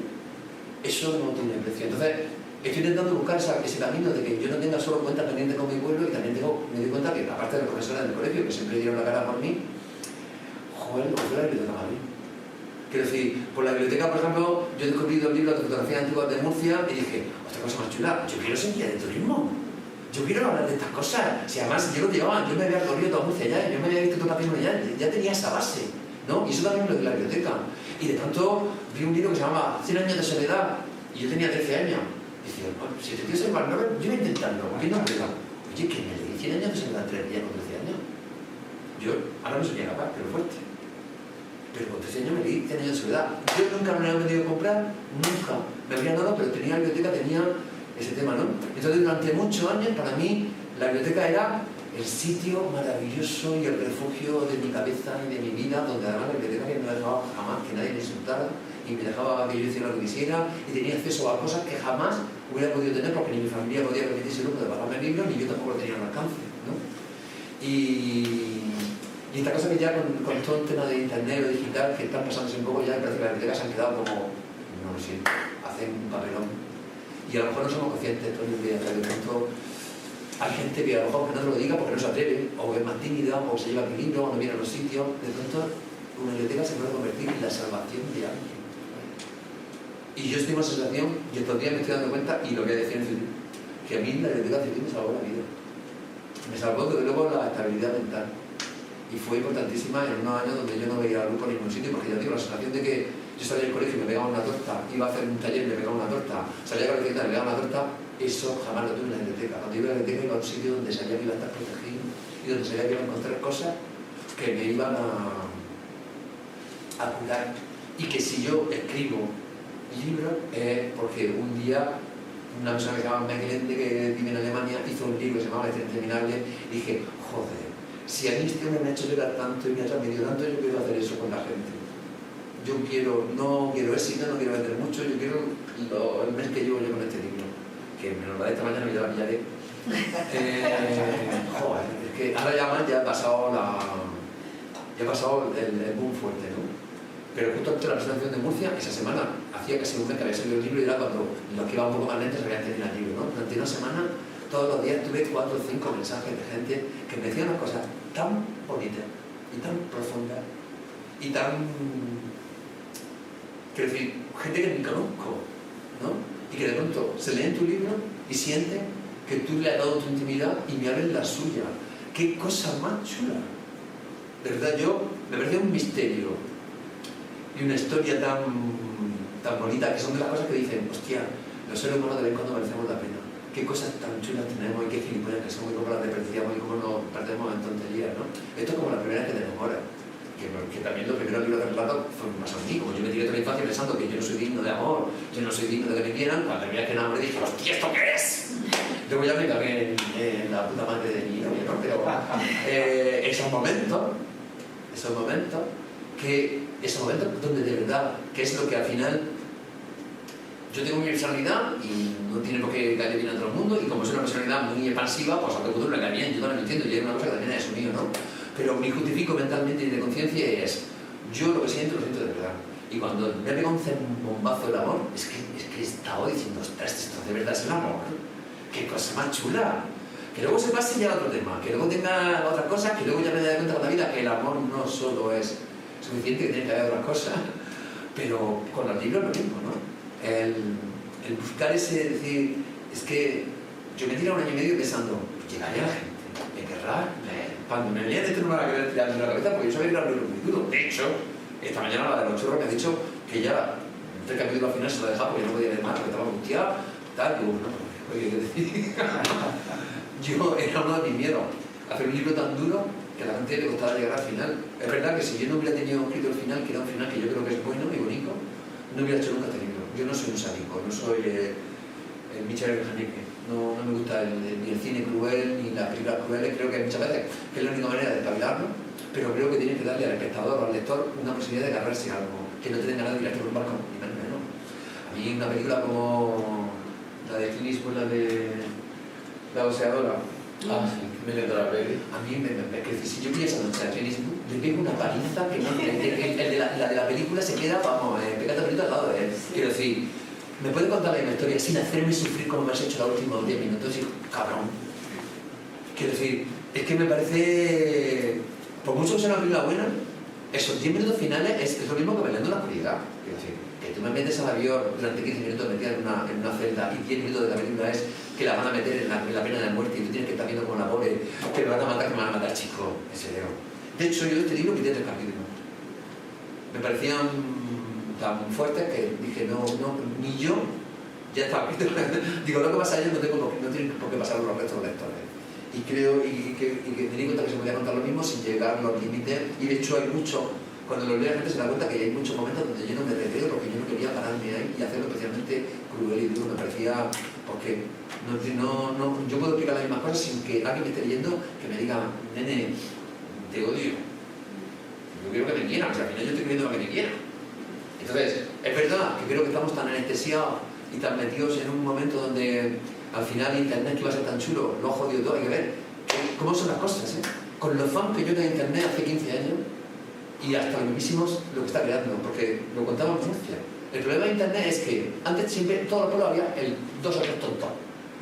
eso no tiene precio. Entonces, estoy intentando buscar ese camino de que yo no tenga solo cuentas pendientes con mi pueblo y también me doy cuenta que, aparte de los profesores del colegio, que siempre dieron la cara por mí, joder, lo que fue la biblioteca Madrid. Quiero decir, por la biblioteca, por ejemplo, yo he descubierto el libro de fotografías antiguas de Murcia y dije, otra cosa más chula, yo quiero ser guía de turismo. Yo quiero hablar de estas cosas. Si además yo lo llevaba, yo me había recorrido toda Murcia ya, yo me había visto todo patrimonio ya tenía esa base, ¿no? Y eso también lo de la biblioteca. Y de pronto vi un libro que se llamaba 100 años de soledad y yo tenía 13 años. Y decía, bueno, si este tío se va a Nobel, yo voy a intentarlo, ¿por qué no pega? Oye, que me leí 100 años de soledad 3 días con 13 años. Yo ahora no sería capaz, pero fuerte. Pero con 13 años me leí 100 años de soledad. Yo nunca me lo había podido comprar, nunca. Me habría dado, pero tenía la biblioteca, tenía ese tema, ¿no? Entonces durante muchos años para mí la biblioteca era el sitio maravilloso y el refugio de mi cabeza y de mi vida, donde además la biblioteca que no me dejaba jamás que nadie me insultara y me dejaba que yo hiciera lo que quisiera y tenía acceso a cosas que jamás hubiera podido tener porque ni mi familia podía permitirse el lujo de pagarme libros ni yo tampoco lo tenía al alcance, ¿no? Y esta cosa que ya con todo el tema de internet o digital que están pasándose un poco ya, parece que las bibliotecas se han quedado como, no lo siento, hacen un papelón. Y a lo mejor no somos conscientes todo el día, de pronto hay gente que a lo mejor que no te lo diga porque no se atreve, o es más tímida, o se lleva el libro, o no viene a los sitios. De pronto una biblioteca se puede convertir en la salvación de alguien. Y yo estoy en una sensación, y estos días me estoy dando cuenta, y lo voy a decir en el futuro, que a mí la biblioteca me salvó la vida. Me salvó desde luego la estabilidad mental. Y fue importantísima en unos años donde yo no veía luz por ningún sitio, porque ya digo, la sensación de que yo salía del colegio y me pegaba una torta, iba a hacer un taller y me pegaba una torta, salía a la biblioteca y me pegaba una torta, eso jamás lo tuve en la biblioteca. Cuando iba a la biblioteca iba a un sitio donde sabía que iba a estar protegido y donde sabía que iba a encontrar cosas que me iban a curar. Y que si yo escribo libros es porque un día una persona que se llama Meglende, que vive en Alemania, hizo un libro que se llamaba La Historia Interminable y dije, joder, si a mí este hombre me ha hecho llegar tanto y me ha transmitido tanto, yo quiero hacer eso con la gente. Yo no quiero éxito, no quiero vender mucho, yo quiero el mes que llevo yo con este libro, que me lo da esta mañana y ya pillaré. Joder, es que ahora ya ha pasado el boom fuerte, ¿no? Pero justo antes de la presentación de Murcia, esa semana, hacía casi un mes que había salido el libro y era cuando los que iban un poco más lentos habían terminado el libro, ¿no? Durante una semana, todos los días tuve 4 o 5 mensajes de gente que me decían unas cosas tan bonitas y tan profundas y tan... Quiero decir, gente que ni conozco, ¿no? Y que de pronto se lee en tu libro y siente que tú le has dado tu intimidad y me abres la suya. ¡Qué cosa más chula! De verdad, me parece un misterio y una historia tan bonita, que son de las cosas que dicen, hostia, los seres humanos de vez en cuando merecemos la pena. Qué cosas tan chulas tenemos y qué gilipollas que somos y cómo las despreciamos y cómo nos perdemos en tonterías, ¿no? Esto es como la primera vez que te enamoras. Que también los primeros libros de relato fueron más a mí, como yo me tiré toda la infancia pensando que yo no soy digno de amor, yo no soy digno de que me quieran, cuando me que enamoré dije, hostia, ¿esto qué es? Luego ya me cagué en la puta madre de mi novia, ¿no? Pero esos momentos donde de verdad, que es lo que al final yo tengo mi personalidad y no tiene por qué caer bien a todo el mundo, y como soy una personalidad muy expansiva, pues a todo el mundo le cae bien, yo también lo entiendo, y es una cosa que también es mío, ¿no? Pero mi justifico mentalmente y de conciencia es, yo lo que siento, lo siento de verdad. Y cuando me pega un bombazo el amor, es que he estado diciendo, ostras, esto de verdad es el amor. ¡Qué cosa más chula! Que luego se pase ya a otro tema, que luego tenga otras cosas, que luego ya me dé cuenta con la vida que el amor no solo es suficiente, que tiene que haber otras cosas. Pero con los libros lo mismo, ¿no? El buscar ese, decir, es que yo me tiro un año y medio pensando, llegaré a la gente, me querrá, cuando me venía esto no me va a querer tirar en la cabeza porque yo sabía que era un libro muy duro. De hecho, esta mañana la de los chorros me ha dicho que ya el capítulo al final se lo ha dejado porque no podía leer más, porque estaba angustiado, tal, digo, no, oye, ¿qué decir? Yo era uno de mis miedos, hacer un libro tan duro que a la gente le costaba llegar al final. Es verdad que si yo no hubiera tenido escrito el final, que era un final que yo creo que es bueno y bonito, no hubiera hecho nunca este libro. Yo no soy un sádico, no soy el Michel Haneke. No me gusta ni el cine cruel, ni las películas crueles. Creo que muchas veces que es la única manera de espabilarlo, pero creo que tiene que darle al espectador o al lector una posibilidad de agarrarse a algo, que no te den ganas de tirarte por un barco, ni menos, ¿no? A mí una película como la de Clint Eastwood, la de La Oseadora, a mí si yo pienso en la Clint Eastwood, le pego una paliza que no, la de la película se queda, vamos, pegando al lado de él. Quiero decir, ¿me puedes contar la misma historia sin hacerme sufrir como me has hecho los últimos 10 minutos? Y cabrón. Quiero decir, es que me parece, por mucho que sea una película buena, esos 10 minutos finales es lo mismo que bailando en la oscuridad. Quiero decir, que tú me metes al avión durante 15 minutos metida en una celda y 10 minutos de la película es que la van a meter en la pena de muerte y tú tienes que estar viendo como la pobre, que me van a matar, chico, en serio. De hecho, yo de este libro quité 3 capítulos. Me parecían tan fuertes que dije, no, ni yo, ya está. Digo, lo que pasa a ellos no tienen por qué pasarlo los restos de los lectores. Y creo, y que me di cuenta que se podía contar lo mismo sin llegar a los límites, y de hecho hay mucho, cuando lo lee la gente se da cuenta que hay muchos momentos donde yo no me recreo porque yo no quería pararme ahí y hacerlo especialmente cruel y duro. Me parecía, porque yo puedo explicar las mismas cosas sin que alguien me esté leyendo que me diga, nene, te odio, yo quiero que me quieran, o sea, al final yo estoy queriendo que me quieran. Entonces, es verdad que creo que estamos tan anestesiados y tan metidos en un momento donde al final Internet, que iba a ser tan chulo, lo ha jodido todo. Hay que ver cómo son las cosas, ¿eh? Con los fans que yo tenía en Internet hace 15 años y hasta los mismísimos lo que está creando, porque lo contábamos en Murcia. El problema de Internet es que antes siempre, en todos los pueblos había el 2 o 3 tontos,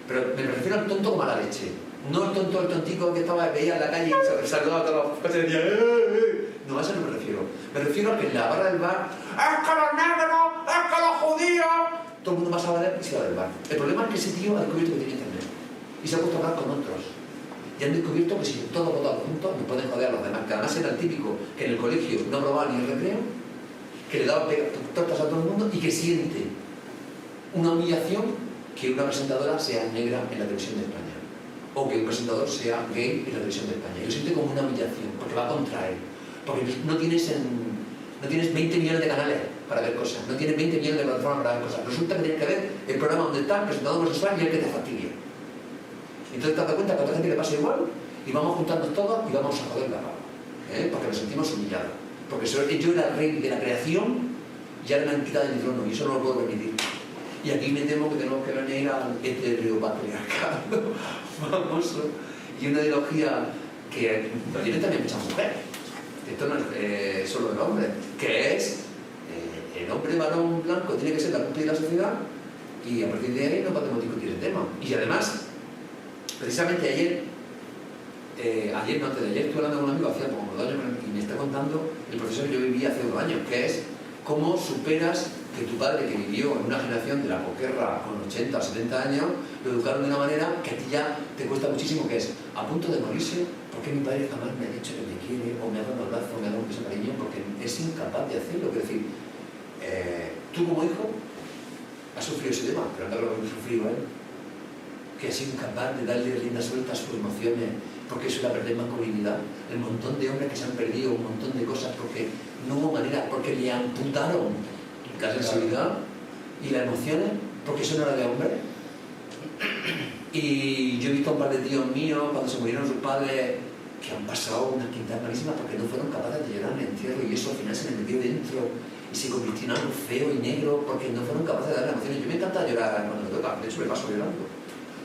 pero me refiero al tonto como a la leche. No el tontico que veía en la calle y saludaba a todos los coches y decía No, a eso no me refiero. Me refiero a que en la barra del bar ¡es que los negros! ¡Es que los judíos! Todo el mundo pasaba a ver y se iba del bar. El problema es que ese tío ha descubierto que tiene Internet y se ha puesto a hablar con otros. Y han descubierto que si todos votamos juntos nos pueden joder a los demás. Que además era el típico que en el colegio no aprobaba ni el recreo, que le daba tortas a todo el mundo y que siente una humillación que una presentadora sea negra en la televisión de España o que un presentador sea gay en la televisión de España. Y lo siente como una humillación porque va contra él, porque no tienes 20 millones de canales para ver cosas, no tienes 20 millones de plataformas para ver cosas. Resulta que tienes que ver el programa donde está el presentador homosexual y el que te fastidia. Entonces te das cuenta que a otra gente le pasa igual y vamos juntándonos todos y vamos a joder la pava, porque nos sentimos humillados. Porque yo era el rey de la creación y ahora me han quitado de mi trono y eso no lo puedo permitir. Y aquí me temo que tenemos que venir al heteropatriarcado famoso y una ideología que lo tienen también muchas mujeres. Esto no es solo el hombre, que es el hombre varón blanco tiene que ser la cúspide de la sociedad y a partir de ahí no podemos discutir el tema. Y además, precisamente ayer ayer, no, antes de ayer, estuve hablando con un amigo hacía como 2 años y me está contando el proceso que yo viví hace 2 años, que es cómo superas que tu padre, que vivió en una generación de la posguerra con 80 o 70 años, lo educaron de una manera que a ti ya te cuesta muchísimo, que es a punto de morirse, porque mi padre jamás me ha dicho que me quiere, o me ha dado el brazo, o me ha dado un beso cariño, porque es incapaz de hacerlo. Es decir, tú como hijo has sufrido ese tema, pero anda lo que he sufrido él, que es incapaz de darle rienda suelta a sus emociones, porque eso era perder masculinidad. El montón de hombres que se han perdido un montón de cosas porque no hubo manera, porque le amputaron la sensibilidad y las emociones, porque eso no era de hombre. Y yo he visto a un par de tíos míos cuando se murieron sus padres que han pasado unas quintas malísimas porque no fueron capaces de llorar en el entierro, y eso al final se les metió dentro y se convirtió en algo feo y negro porque no fueron capaces de dar emociones. Yo me encanta llorar cuando me toca, de hecho me paso llorando,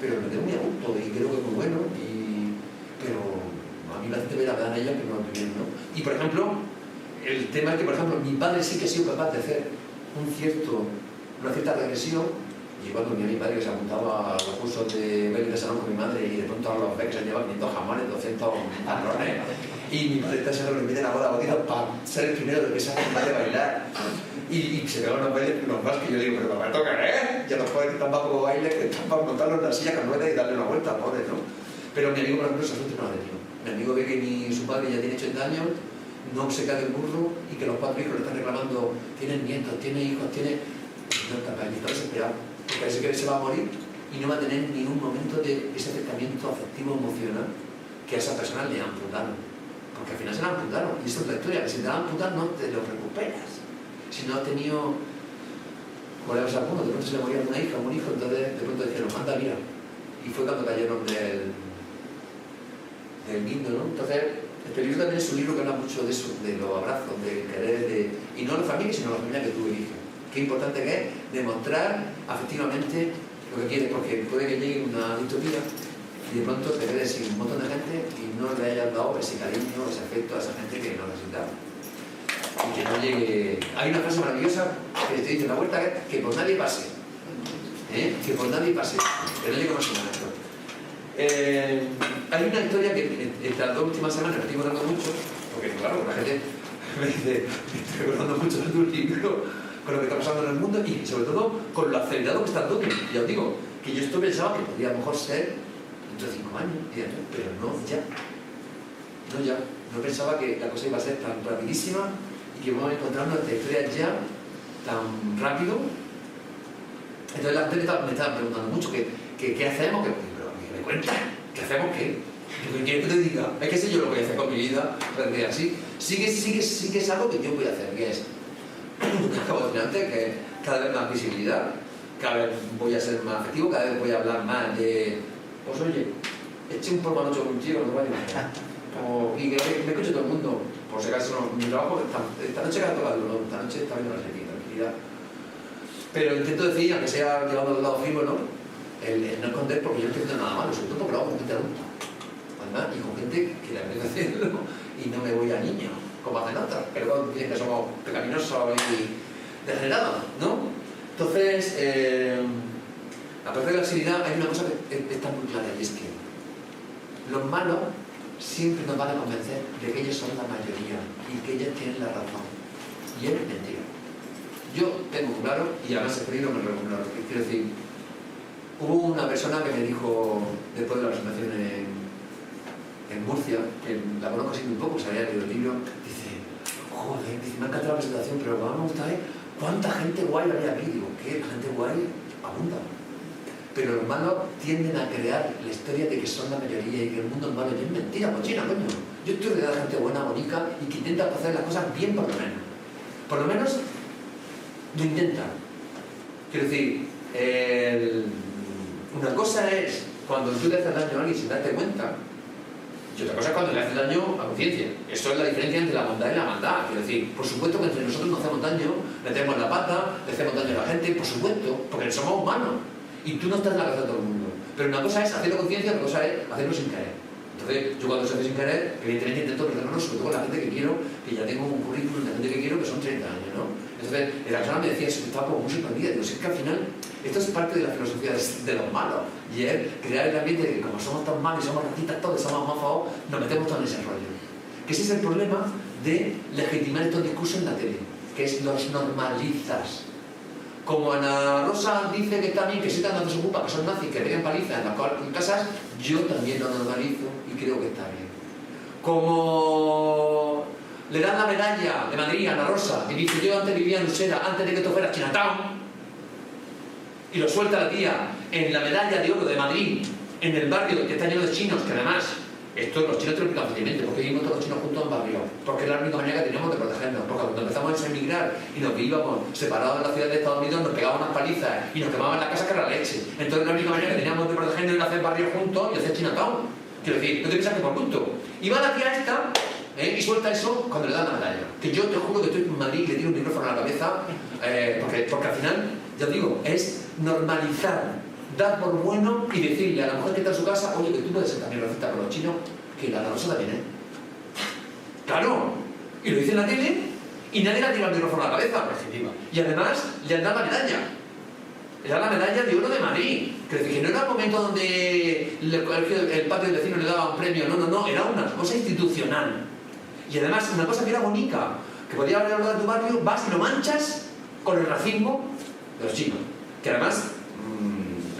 pero me tengo muy a gusto y creo que es muy bueno, pero a mí la gente me la dan a ella que no lo tuvieron, ¿no? Y por ejemplo, el tema es que, por ejemplo, mi padre sí que ha sido capaz de hacer una cierta regresión. Y cuando venía mi padre que se apuntaba a los cursos de baile de salón con mi madre y de pronto a los beques se llevan 500 jamones, 200 marrones, y mi padre está siempre me pide la boda botija para ser el primero de que se hace de bailar, y se pegan unos bailes unos más que yo digo, pero ¿para tocar, ya los jóvenes que están bajo bailes que están para montarlos en la silla con ruedas y darle una vuelta, pobre, ¿no? Pero mi amigo, por ejemplo, ese asunto no lo ha tenido. Mi amigo ve que su padre ya tiene 80 años, no se cae del burro y que los 4 hijos le están reclamando, tienen nietos, tiene hijos, tiene... No está capaz, está desesperado, porque parece que se va a morir y no va a tener ni un momento de ese acercamiento afectivo emocional que a esa persona le amputaron, porque al final se la amputaron, y esa es la historia, que si te la amputan no te lo recuperas. Si no has tenido problemas algunos, de pronto se le moría una hija, un hijo, entonces de pronto dijeron, anda, mira, y fue cuando cayeron del guindo, ¿no? Entonces, el peligro también es un libro que habla mucho de eso, de los abrazos, de querer, y no la familia, sino la familia que tú eliges. Qué importante que es demostrar afectivamente lo que quieres, porque puede que llegue una distopía y de pronto te quedes sin un montón de gente y no le hayas dado ese cariño, ese afecto a esa gente que lo necesita. Y que no llegue... Hay una frase maravillosa que te dice la vuelta, que por nadie pase. Que por nadie pase. Que no llegue más o menos. Hay una historia que estas 2 últimas semanas me estoy contando mucho, porque claro, la gente me dice, estoy recordando mucho de tu libro, con lo que está pasando en el mundo y sobre todo con lo acelerado que está todo. Ya os digo, que yo esto pensaba que podría a lo mejor ser dentro de 5 años, pero no ya. No ya. No pensaba que la cosa iba a ser tan rapidísima y que vamos a encontrarnos esta historia ya tan rápido. Entonces la gente me estaba preguntando mucho ¿qué hacemos? Pero ¿me cuentas? ¿Qué hacemos? ¿Qué quieres que te diga? Es que sé yo lo que voy a hacer con mi vida, así. Sí que es algo que yo voy a hacer, que es acabo de decir antes, que cada vez más visibilidad, cada vez voy a ser más afectivo, cada vez voy a hablar más de, pues oye, eché un polvo anoche con un tío, no vaya y que me escuche todo el mundo, por si acaso mi trabajo, esta noche que ha tocado, ¿no? Esta noche está viendo la serie, tranquilidad. Pero intento decir, aunque sea llevando al lado frívolo, el no esconder, porque yo no estoy haciendo nada malo, sobre todo porque lo hago con gente adulta, ¿verdad? Y con gente que le apetece hacerlo, y no me voy a niños, como hacen otras, pero dicen que somos pecaminosos y degenerados, ¿no? Entonces, aparte de la seriedad, hay una cosa que está muy clara, y es que los malos siempre nos van a convencer de que ellos son la mayoría y que ellos tienen la razón. Y es mentira. Yo tengo claro, y además he no me lo claro, quiero decir, hubo una persona que me dijo, después de la presentación en Murcia, que la conozco así muy poco, se había leído el libro, dice, joder, dice, me ha encantado la presentación, pero lo que más me gusta es cuánta gente guay había aquí. Digo, ¿qué? La gente guay abunda. Pero los malos tienden a crear la historia de que son la mayoría y que el mundo es malo. Y es mentira, cochina, coño. Yo estoy rodeado de gente buena, bonita y que intenta hacer las cosas bien por lo menos. Por lo menos lo intentan. Quiero decir, una cosa es cuando tú le haces daño a alguien sin darte cuenta, y otra cosa es cuando le haces daño a conciencia. Eso es la diferencia entre la bondad y la maldad. Quiero decir, por supuesto que entre nosotros nos hacemos daño, le tenemos la pata, le hacemos daño a la gente, por supuesto, porque somos humanos. Y tú no estás en la cabeza de todo el mundo. Pero una cosa es hacerlo conciencia, otra cosa es hacerlo sin querer. Entonces, yo cuando se hace sin querer, evidentemente intento perdonarlo, sobre todo con la gente que quiero, que ya tengo un currículum de gente que quiero que son 30 años, ¿no? Entonces, la persona me decía, estaba como muy sorprendida, digo, si es que al final Esto es parte de la filosofía de los malos. Y es crear el ambiente de que como somos tan malos y somos racistas todos, somos homófobos, nos metemos todos en ese rollo. Que ese es el problema de legitimar estos discursos en la tele, que es los normalizas. Como Ana Rosa dice que está bien que sientan donde se ocupa, que son nazis, que peguen palizas en las casas, yo también lo normalizo y creo que está bien. Como le dan la medalla de Madrid a Ana Rosa y dice yo antes vivía en Usera, antes de que esto fuera Chinatown, y lo suelta la tía en la medalla de oro de Madrid, en el barrio que está lleno de chinos, que además esto los chinos te lo explican fácilmente, porque vivimos todos los chinos juntos en barrio, porque es la única manera que teníamos de protegernos, porque cuando empezamos a emigrar y nos íbamos separados de la ciudad de Estados Unidos, nos pegaban unas palizas y nos quemaban las casas que era la leche. Entonces la única manera que teníamos de protegernos era hacer barrio juntos y hacer Chinatown. Quiero decir, no te piensas que por gusto. Y va la tía esta y suelta eso cuando le dan la medalla. Que yo te juro que estoy en Madrid y le tiro un micrófono a la cabeza, porque al final, ya os digo, es normalizar, dar por bueno y decirle a la mujer que está en su casa, oye, que tú puedes ser también racista con los chinos, que la Rosa también, ¿eh? Claro, y lo dice en la tele y nadie le tira el micrófono a la cabeza. Legitima. Y además le han dado la medalla. Le dan la medalla de oro de Madrid. Que decir, que no era un momento donde el patio del vecino le daba un premio, no, era una cosa institucional. Y además, una cosa que era bonita, que podía haber hablado de tu barrio, vas y lo manchas con el racismo de los chinos. Que además,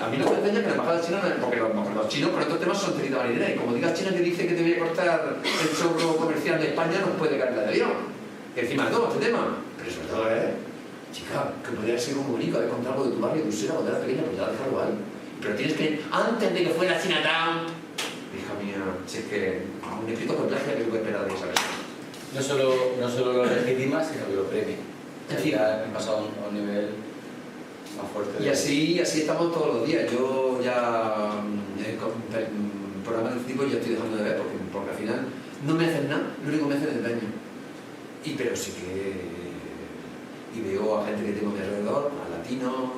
a mí no me enseña que la embajada china, porque los chinos con estos temas son tenidos marinera, y como digas China que dice que te voy a cortar el chorro comercial de España, nos puede caer la de avión. Que encima de todo este tema. Pero sobre todo chica, que podría ser muy bonito haber contado algo de tu barrio, de Usera, cuando era pequeña, pues ya dejarlo ahí. Pero tienes que, antes de que fuera Chinatown, hija mía, si es que un escrito con plagio que se puede esperar de esa persona. No solo lo legitima, sino que lo premia. En fin. Ya he pasado a un nivel más fuerte. Y así estamos todos los días. Yo ya con programas de este tipo ya estoy dejando de ver porque al final no me hacen nada, lo único que me hacen es daño. Pero sí que... Y veo a gente que tengo a mi alrededor, a latinos,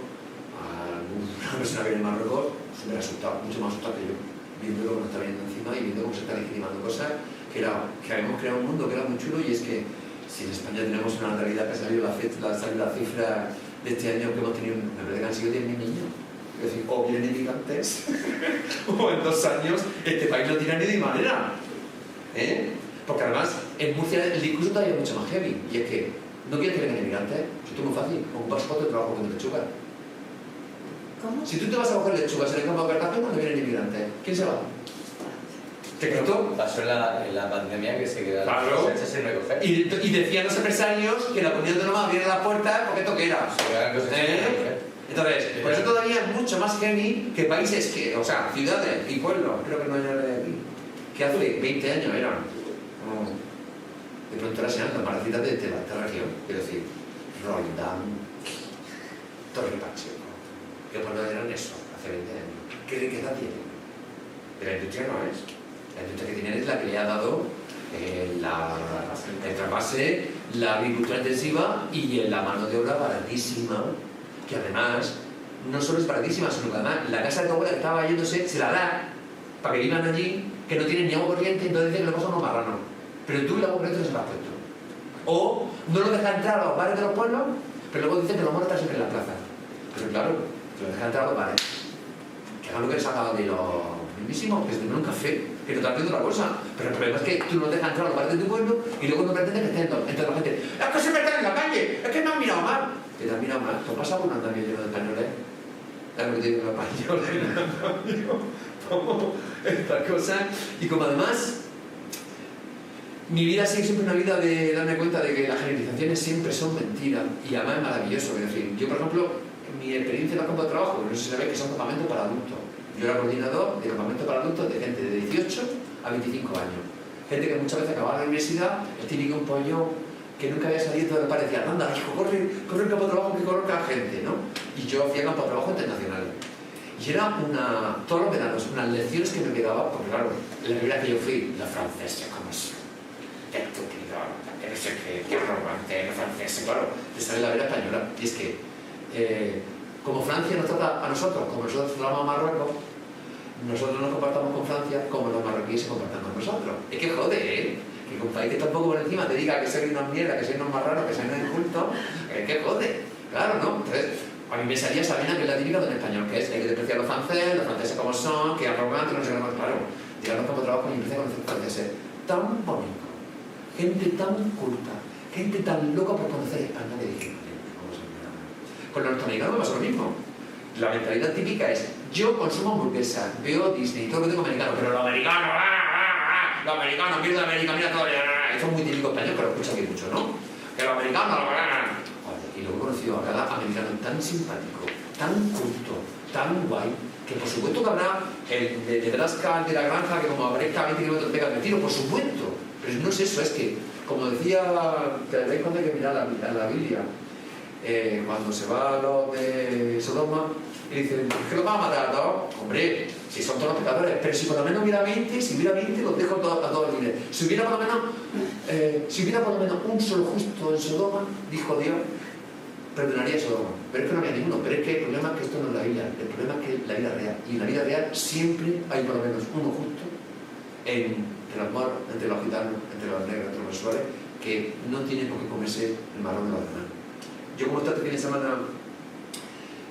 a alguna persona que viene de Marruecos, súper asustado, mucho más asustado que yo, viendo lo que nos está viendo encima y viendo cómo se están legitimando cosas que habíamos creado un mundo que era muy chulo. Y es que si en España tenemos una natalidad que ha salido la cifra de este año que hemos tenido, me parece que han sido 10.000 niños. Es decir, o vienen inmigrantes, o en 2 años este país no tira ni de manera. Porque además en Murcia el discurso todavía es mucho más heavy, y es que no quieres que vengan inmigrantes, esto es muy fácil, con un pasaporte de trabajo con lechuga. ¿Cómo? Si tú te vas a coger lechugas en el campo de Cartagena, no vienen inmigrantes. ¿Quién se va? ¿Te quitó? Pasó en la pandemia que se quedaron Claro. cosechas sin recoger. Y decían los empresarios que la comunidad autónoma abriera las puertas porque esto que era. Se quedaron cosechas sin recoger. Entonces, por eso todavía es mucho más heavy que países que, o sea, ciudades y pueblos, creo que no hay nada de aquí, que hace 20 años eran. De pronto ahora se llaman parecitas de esta región, quiero decir, Roldán, Torre Pacheco, que por lo menos eran eso, hace 20 años. ¿Qué riqueza tienen? Pero la industria no es. La industria que tienen es la que le ha dado el trasvase, la agricultura intensiva y la mano de obra baratísima, que además no solo es baratísima, sino que además la casa de tu abuela que estaba yéndose se la da para que vivan allí, que no tienen ni agua corriente, entonces dicen que le pasan unos marranos. Pero tú el agua corriente no se la has puesto. O no lo deja entrar a los bares de los pueblos, pero luego dicen que los muertos siempre en la plaza. Pero claro, que lo deja entrar a los bares. Que hagan lo que les haga de los mismísimos, que se tomen un café, que no te haciendo otra cosa. Pero el problema es que tú no dejas entrar a los bares de tu pueblo y luego no pretendes que estén entre la gente. ¡Es que se meten en la calle! ¡Es que me han mirado mal! Que te han mirado mal. ¿Tú has pasado por un andamio lleno de españoles? Claro que tiene los españoles en el andamio. Como estas cosas. Y como además... Mi vida ha sido siempre una vida de darme cuenta de que las generalizaciones siempre son mentiras, y además es maravilloso. Es decir, yo por ejemplo, en mi experiencia en el campo de trabajo, no sé si sabéis que son campamentos para adultos. Yo era coordinador de campamentos para adultos de gente de 18 a 25 años. Gente que muchas veces acababa la universidad, el típico un pollo que nunca había salido, todo me parecía, anda, hijo, corre el campo de trabajo que coloca gente, ¿no? Y yo hacía campo de trabajo internacional. Y era todos los veranos, unas lecciones que me quedaban, porque claro, la primera que yo fui, la francesa, como es. Qué estúpido, que no sé qué arrogante, los franceses, claro, te sale la vera española. Y es que, como Francia nos trata a nosotros, como nosotros tratamos a Marruecos, nosotros nos comportamos con Francia como los marroquíes se comportan con nosotros. Es que jode, que un país que está un poco por encima te diga que soy una mierda, que soy unos marranos, que soy unos incultos, es que jode. Claro, ¿no? Entonces, A mí me salía Sabina, que es la típica de un español, que es hay que despreciar a los franceses como son, que arrogantes, no sé qué más, claro. Llegaron como trabajo y empecé a conocer franceses tan bonitos, gente tan culta, gente tan loca por conocer España, que dije, vamos a mirar. Con los norteamericanos me pasa lo mismo. La mentalidad típica es, yo consumo hamburguesa, veo Disney, todo lo que tengo americano, pero los americanos, mierda de América, mira todo, esto es muy típico español, pero lo escucho aquí mucho, ¿no? Que los americanos, y luego he conocido a cada americano tan simpático, tan culto, tan guay, que por supuesto que habrá el de Nebraska, de la granja, que como aparezca a 20 kilómetros pega el tiro, por supuesto, pero no es eso, es que, como decía, que veis cuando hay que mirar la Biblia, cuando se va a los de Sodoma, y dicen, ¿por qué los van a matar a todos? Hombre, si son todos los pecadores, pero si por lo menos hubiera 20, si hubiera 20, los dejo a todos libres. Si hubiera por lo menos un solo justo en Sodoma, dijo Dios, perdonaría a Sodoma. Pero es que no había ninguno. Pero es que el problema es que esto no es la Biblia, el problema es que es la vida real. Y en la vida real siempre hay por lo menos uno justo entre los moros, entre los gitanos, entre los negros, entre los homosexuales, que no tiene por qué comerse el marrón de los demás. Yo como este fin de semana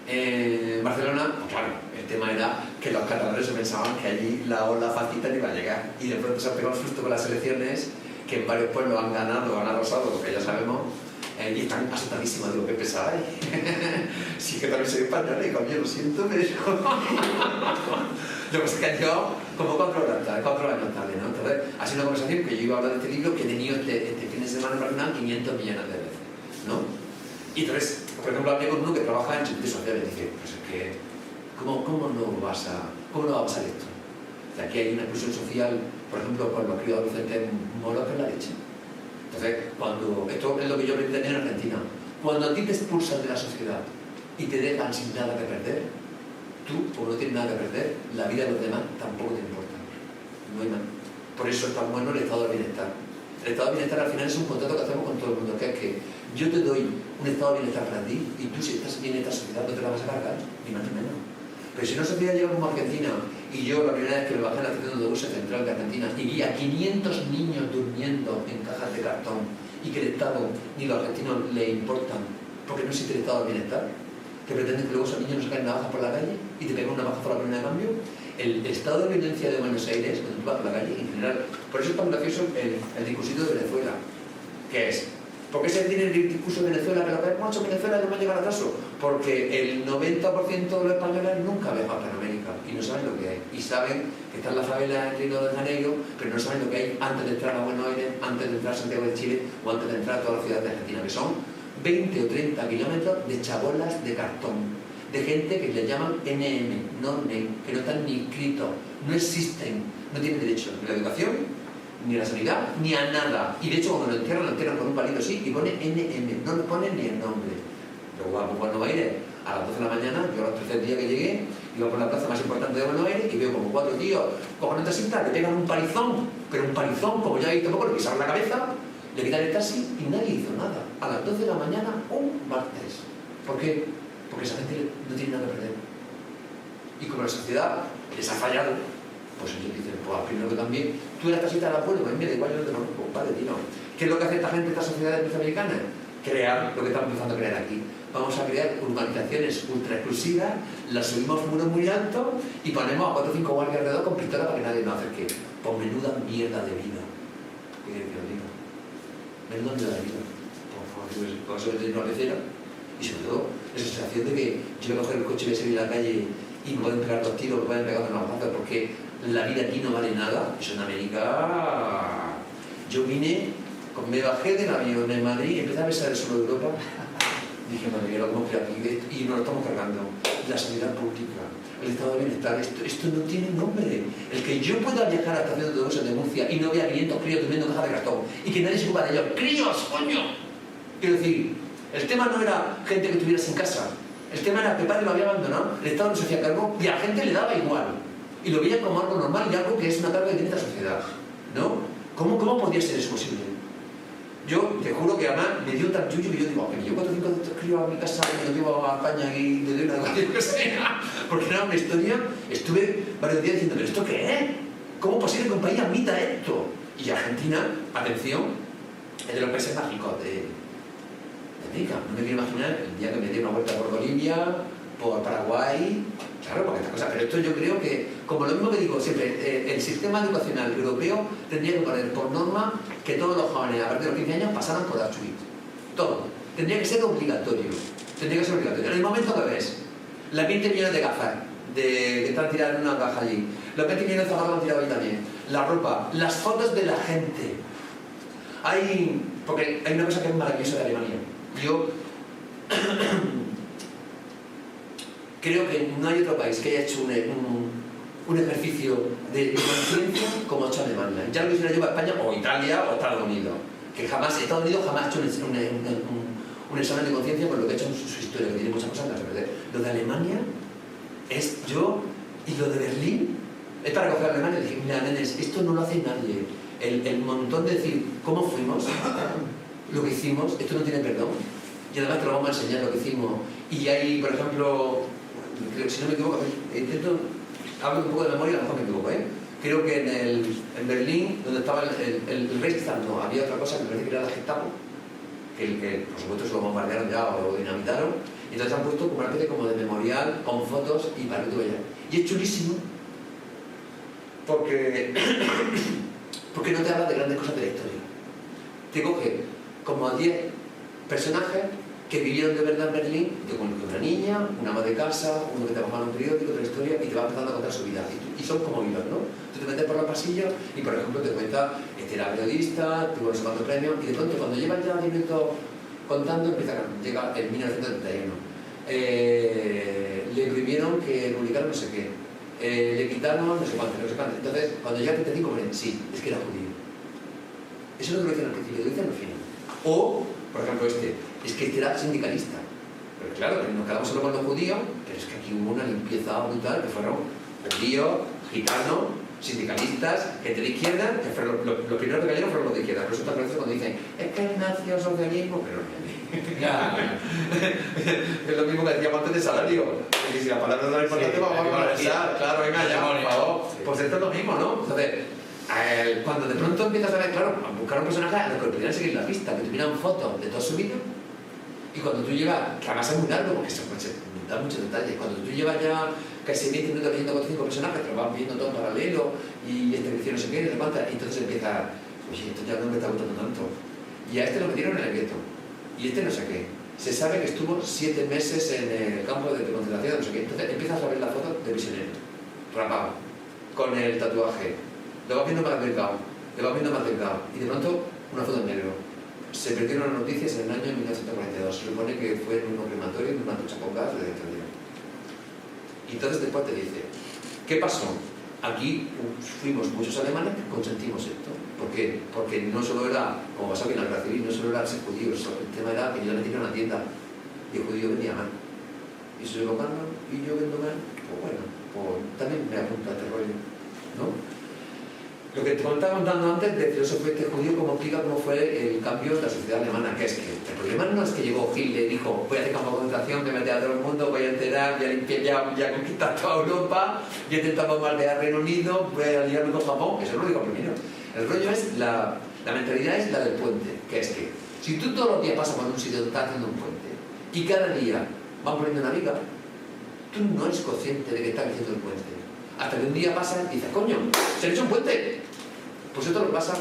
en Barcelona, pues claro, el tema era que los catalanes se pensaban que allí la ola fascista no iba a llegar y de pronto se ha pegado un susto con las elecciones que en varios pueblos han ganado, han arrasado, lo que ya sabemos, y están asustadísimos. Digo, qué pesada, sí que también soy español y coño, lo siento, pero lo que se cayó como 4 años tarde, ¿no? Entonces, ha sido una conversación que yo iba a hablar de este libro que he tenido este fin de semana en Barcelona 500 millones de veces, ¿no? Y entonces, por ejemplo, hablé con uno que trabaja en servicios sociales y dice, pues es que, ¿cómo no va a pasar esto? O sea, aquí hay una exclusión social, por ejemplo, con los críos adolescentes moros que es la leche. Entonces, esto es lo que yo aprendí en Argentina, cuando a ti te expulsan de la sociedad y te dejan sin nada que perder, tú, como no tienes nada que perder, la vida de los demás tampoco te importa. No hay nada. Por eso es tan bueno el estado de bienestar. El estado de bienestar al final es un contrato que hacemos con todo el mundo, que es que yo te doy un estado de bienestar para ti y tú, si estás bien en esta sociedad, no te la vas a cargar, ni más ni menos. Pero si una sociedad llega como Argentina, y yo la primera vez que me bajé en la estación de autobuses central de Argentina y vi a 500 niños durmiendo en cajas de cartón y que el Estado ni los argentinos le importan porque no existe el estado de bienestar, que pretenden que luego esos niños no saquen navajas por la calle y te peguen una navaja por la primera de cambio. El estado de violencia de Buenos Aires, cuando tú vas por la calle, en general, por eso es tan gracioso el discursito de Venezuela, que es, ¿por qué se tiene el discurso de Venezuela? Que lo que hemos hecho en Venezuela no va a llegar atraso, porque el 90% de los españoles nunca viajan a América y no saben lo que hay, y saben que están las favelas en Río de Janeiro, pero no saben lo que hay antes de entrar a Buenos Aires, antes de entrar a Santiago de Chile o antes de entrar a todas las ciudades de Argentina, que son 20 o 30 kilómetros de chabolas de cartón, de gente que le llaman NM, no NEM, que no están ni inscritos, no existen, no tienen derecho ni a la educación, ni a la sanidad, ni a nada. Y de hecho cuando lo entierran con un palito así y pone NM, no le ponen ni el nombre. Luego vamos a Buenos Aires a las 12 de la mañana, yo a los 13 días que llegué, iba por la plaza más importante de Buenos Aires y veo como 4 tíos cojan un taxista, le pegan un palizón, pero un palizón, como ya he visto poco, le pisaron la cabeza, le quitan el taxi y nadie hizo nada. A las 12 de la mañana, un martes. ¿Por qué? Porque esa gente no tiene nada que perder. Y como la sociedad les ha fallado, pues ellos dicen, pues primero que también, tú eres taxista de la puebla, pues me da igual, yo no te conozco, vale, tío. ¿Qué es lo que hace esta gente, esta sociedad norteamericana? Crear lo que estamos empezando a crear aquí. Vamos a crear urbanizaciones ultra exclusivas, las subimos muros muy altos y ponemos a 4 o 5 guardias alrededor con pistola para que nadie nos acerque. Pues menuda mierda de vida. ¿Qué quiere que os diga? Menuda mierda de vida. Por eso es de una lecera. Y sobre todo, esa sensación de que yo voy a coger el coche y voy a salir a la calle y me pueden pegar 2 tiros, me pueden pegar 2 navajazos porque la vida aquí no vale nada. Eso en América... Yo vine, me bajé del avión en Madrid y empecé a besar el suelo de Europa. Dije, madre mía, lo hemos creado aquí y nos lo estamos cargando. La sanidad pública, el estado de bienestar, esto no tiene nombre. El que yo pueda viajar a la estación de autobuses de Murcia y no vea 500 críos durmiendo en cajas de cartón y que nadie se ocupa de ellos. ¡Críos, coño! Quiero decir, el tema no era gente que estuviera sin casa. El tema era que el padre lo había abandonado, el Estado no se hacía cargo y a la gente le daba igual. Y lo veían como algo normal y algo que es una carga que tiene esta sociedad, ¿no? ¿Cómo podría ser eso posible? Yo te juro que además me dio tan yuyo que yo digo, que me llevo 4 o 5 de estos críos a mi casa y lo llevo a España y le doy una educación que sea. Porque era una historia, estuve varios días diciendo, ¿pero esto qué es? ¿Cómo es posible que un país admita esto? Y Argentina, atención, es de los países mágicos de América. No me quiero imaginar el día que me dé una vuelta por Bolivia, por Paraguay, claro, porque estas cosas. Pero esto yo creo que, como lo mismo que digo siempre, el sistema educacional europeo tendría que poner por norma que todos los jóvenes a partir de los 15 años pasaran por Auschwitz. Todo. Tendría que ser obligatorio. Tendría que ser obligatorio. En el momento que ves las 20 millones de gafas que están tiradas en una caja allí, los 20 millones de zapatos que han tirado ahí también, la ropa, las fotos de la gente. Porque hay una cosa que es maravillosa de Alemania. Yo creo que no hay otro país que haya hecho un ejercicio de conciencia como ha hecho Alemania. Ya lo quisiera yo para España o Italia o Estados Unidos. Que jamás, Estados Unidos jamás ha hecho un examen de conciencia por lo que ha hecho en su historia, que tiene muchas cosas que perder. Lo de Alemania es yo, y lo de Berlín es para coger a Alemania y decir, mira, nenes, esto no lo hace nadie. El montón de decir cómo fuimos, lo que hicimos, esto no tiene perdón. Y además te lo vamos a enseñar lo que hicimos. Y hay, por ejemplo, si no me equivoco, hablo un poco de memoria, a lo mejor me equivoco, creo que en Berlín, donde estaba el Reichstag, no, había otra cosa que me parece que era la Gestapo, que por supuesto se lo bombardearon ya o lo dinamitaron, y entonces han puesto como una especie como de memorial con fotos y para que tú vayas. Y es chulísimo, porque no te habla de grandes cosas de la historia. Te coge como a 10 personajes que vivieron de verdad en Berlín, con una niña, una ama de casa, uno que trabajaba en un periódico, otra historia, y te va empezando a contar su vida. Y son como vivos, ¿no? Tú te metes por los pasillos y, por ejemplo, te cuenta, este era periodista, tuvo no sé cuántos premios, y de pronto, cuando llevan ya 10 minutos contando, llega en 1931. Le prohibieron que publicara no sé qué, le quitaron no sé cuánto, no sé cuánto. Entonces, cuando llega el 35, ponen, sí, es que era judío. Eso no lo dicen al principio, lo dicen al final. O, por ejemplo, es que este era sindicalista. Pero claro, nos quedamos solo con los judíos, pero es que aquí hubo una limpieza brutal, que fueron judíos, gitanos, sindicalistas, gente de izquierda, que fueron los primeros que cayeron fueron los de izquierda. Por eso tan gracioso cuando dicen, es que es nazi o socialismo, pero es lo mismo que decíamos antes de salario. Que si la palabra no es importante, vamos a conversar. Claro, venga ya, por favor. Pues esto es lo mismo, ¿no? Entonces, cuando de pronto empiezas a ver, claro, a buscar un personaje a los que podrían seguir la pista, que te miran fotos de toda su vida, y cuando tú llevas, que además es muy largo porque se da muchos detalles, cuando tú llevas ya casi 20 minutos leyendo con 5 personajes, te lo vas viendo todo en paralelo, y este que no sé qué, no sé cuántas, y entonces empieza, oye, esto ya no me está gustando tanto, y a este lo metieron en el gueto, y este no sé qué. Se sabe que estuvo 7 meses en el campo de concentración, no sé qué, entonces empiezas a ver la foto de prisionero, rapado, con el tatuaje. Lo vas viendo más delgado, y de pronto una foto en negro. Se perdieron las noticias en el año 1942. Se supone que fue en un crematorio, en una ducha con gas de dentro. Y entonces después te dice, ¿qué pasó? Aquí fuimos muchos alemanes que consentimos esto. ¿Por qué? Porque no solo era, como pasó aquí en la guerra civil, no solo era ser judío, el tema era que yo le metí en una tienda y el judío vendía mal. Y si yo lo gano y yo vendo mal, pues bueno, pues también me apunta a este rollo, ¿no? Lo que te estaba contando antes del filósofo este judío, cómo explica cómo fue el cambio de la sociedad alemana, que es que el problema no es que llegó Hitler y dijo, voy a hacer campo de concentración, voy a meter a todo el mundo, voy a enterar, voy a limpiar, ya conquistar toda Europa, voy a intentar bombardear Reino Unido, voy a liarme con Japón. Eso no lo digo primero. El rollo es, la mentalidad es la del puente, que es que si tú todos los días pasas por un sitio donde estás haciendo un puente y cada día van poniendo una viga, tú no eres consciente de que estás haciendo el puente. Hasta que un día pasa y dices, coño, se han hecho un puente. Pues esto lo que pasa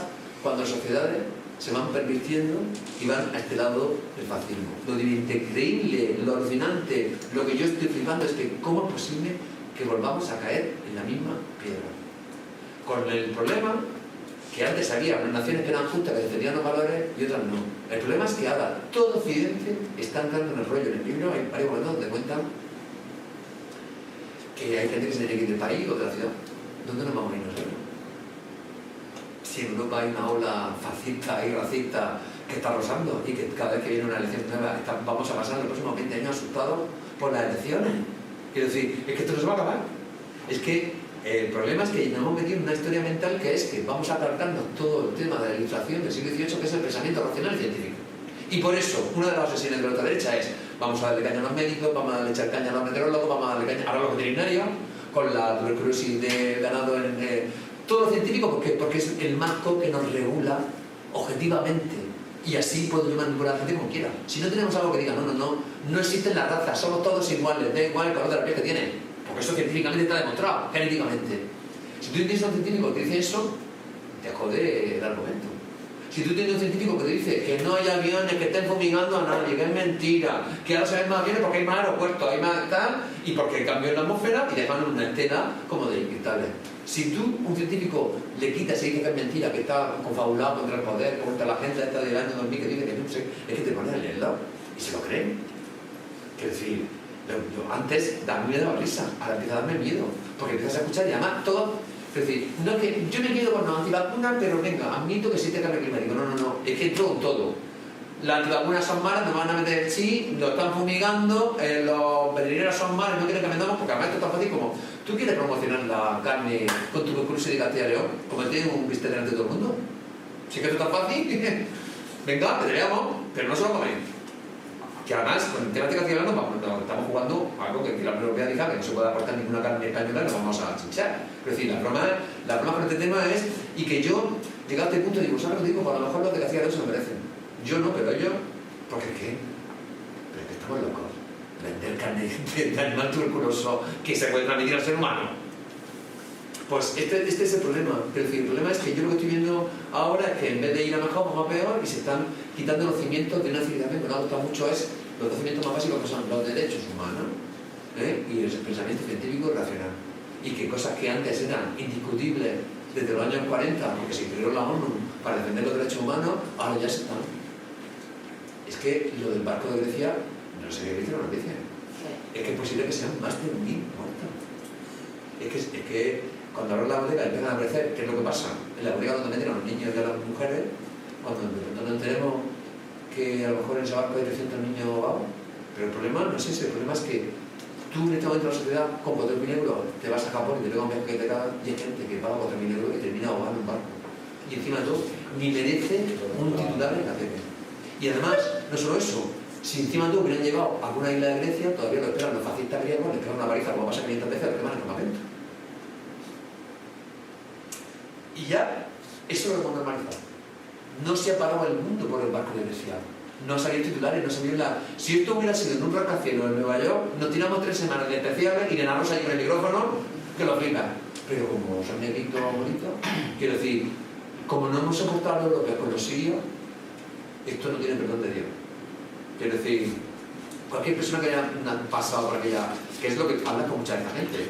cuando las sociedades se van pervirtiendo y van a este lado del fascismo. Lo increíble, lo alucinante, lo que yo estoy flipando es que cómo es posible que volvamos a caer en la misma piedra. Con el problema que antes había unas naciones que eran justas, que defendían los valores y otras no. El problema es que ahora todo Occidente está entrando en el rollo. En el libro hay varios momentos donde cuentan que hay gente que se tiene que ir del país o de la ciudad. ¿Dónde nos vamos a ir nosotros? Si en Europa hay una ola fascista y racista que está rozando y que cada vez que viene una elección nueva vamos a pasar los próximos 20 años asustados por las elecciones. Quiero decir, es que esto no se va a acabar. Es que el problema es que nos hemos metido en una historia mental que es que vamos aparcando todo el tema de la ilustración del siglo XVIII, que es el pensamiento racional y científico. Y por eso, una de las obsesiones de la ultraderecha es vamos a darle caña a los médicos, vamos a darle echar caña a los meteorólogos, vamos a darle caña a los veterinarios, con la tuberculosis de ganado todo lo científico, porque es el marco que nos regula objetivamente Y así puedo yo manipular a la gente como quiera. Si no tenemos algo que diga, no existen las razas, somos todos iguales, da igual el color de la piel que tienen. Porque eso científicamente está demostrado, genéticamente. Si tú tienes un científico que dice eso, te jode el argumento. Si tú tienes un científico que te dice que no hay aviones que estén fumigando a nadie, que es mentira, que ahora se ven más aviones porque hay más aeropuertos, hay más tal, y porque cambió la atmósfera y dejan una estela como de cristales. Si tú, un científico, le quitas y dice que es mentira, que está confabulado contra el poder, contra la gente esta del año 2000 que dice que no sé, es que te pones a leerlo y se lo creen. Quiero decir, yo antes a mí me daba risa, ahora empieza a darme miedo, porque empiezas a escuchar y además todo. Es decir, no es que yo me quedo con los antivacunas, pero venga, admito que existe el cambio climático. No, es que entró en todo. Las antivacunas son malas, nos van a meter el chip, lo están fumigando, los veterinarios son malos, no quieren que vendamos, porque además esto es tan fácil como tú quieres promocionar la carne con tu concurso de Castilla y León, convertir en un bistec delante de todo el mundo. Si es que esto es tan fácil, venga, pedreamos, pero no se lo comen. Que además, con el tema de Castilla y León estamos jugando algo que la Unión Europea diga que no se puede aportar ninguna carne española y nos vamos a chinchar. Es decir, la broma con este tema es, y que yo, llegado a este punto, digo, ¿sabes lo que digo? Pues a lo mejor los de Castilla y León se lo merecen. Yo no, pero ellos, porque es que estamos locos. Vender carne de animal tuberculoso que se puede transmitir al ser humano. Pues este es el problema. Es decir, el problema es que yo lo que estoy viendo ahora es que en vez de ir a mejor, vamos a peor, y se están quitando los cimientos de una civilización que no adopta mucho, es los dos cimientos más básicos que son los derechos humanos y el pensamiento científico y racional. Y que cosas que antes eran indiscutibles desde los años 40, porque se creó la ONU para defender los derechos humanos, ahora ya se están. Es que lo del barco de Grecia, no sé qué dice la noticia. Es que es posible que sean más de 1000 muertos. Es que cuando abren la bodega y empiezan a aparecer, ¿qué es lo que pasa? En la bodega donde meten a los niños y a las mujeres, cuando nos enteremos que a lo mejor en ese barco hay 300 niños ahogados. Pero el problema no es ese, el problema es que tú en este momento de la sociedad con 4.000 euros te vas a Japón y te pega un viaje que te caga y hay gente que paga 4.000 euros y termina ahogado en un barco. Y encima de todo, ni merece un titular en la tele. Y además, no solo eso, si encima de todo hubieran llegado a alguna isla de Grecia, todavía lo esperan los fascistas griegos, les pegan una paliza como pasa 500 veces, lo queman en el campamento. Y ya, eso lo hemos normalizado. No se ha parado el mundo por el barco de Grecia. No ha salido titulares, no ha salido la... Si esto hubiera sido en un rascacielos en Nueva York, nos tiramos 3 semanas de especiales y llenamos ahí con el micrófono, que lo flipas. Pero como son negritos bonitos, quiero decir, como no hemos soportado a los europeos con los sirios, esto no tiene perdón de Dios. Quiero decir, cualquier persona que haya pasado por aquella... que es lo que habla con mucha de esta gente.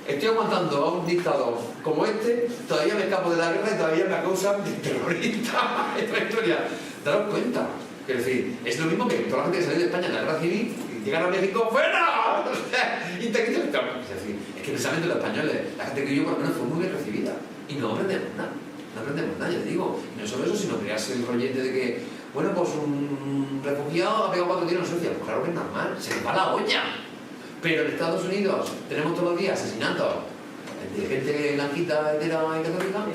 Estoy aguantando a un dictador como este, todavía me escapo de la guerra y todavía me acusan de terrorista. Esta historia. Daros cuenta. Quiero decir, es lo mismo que toda la gente que salió de España en la guerra civil y llegan a México, ¡fuera! Es decir, es que precisamente los españoles, la gente que vivió por lo menos fue muy bien recibida. Y no aprendemos nada. No aprendemos nada, ya te digo. Y no solo eso, sino crearse el rollete de que, bueno, pues un refugiado ha pegado 4 tiros en Suecia. Pues claro que es normal, se les va la olla. Pero en Estados Unidos tenemos todos los días asesinatos de gente blanquita, hetera y católica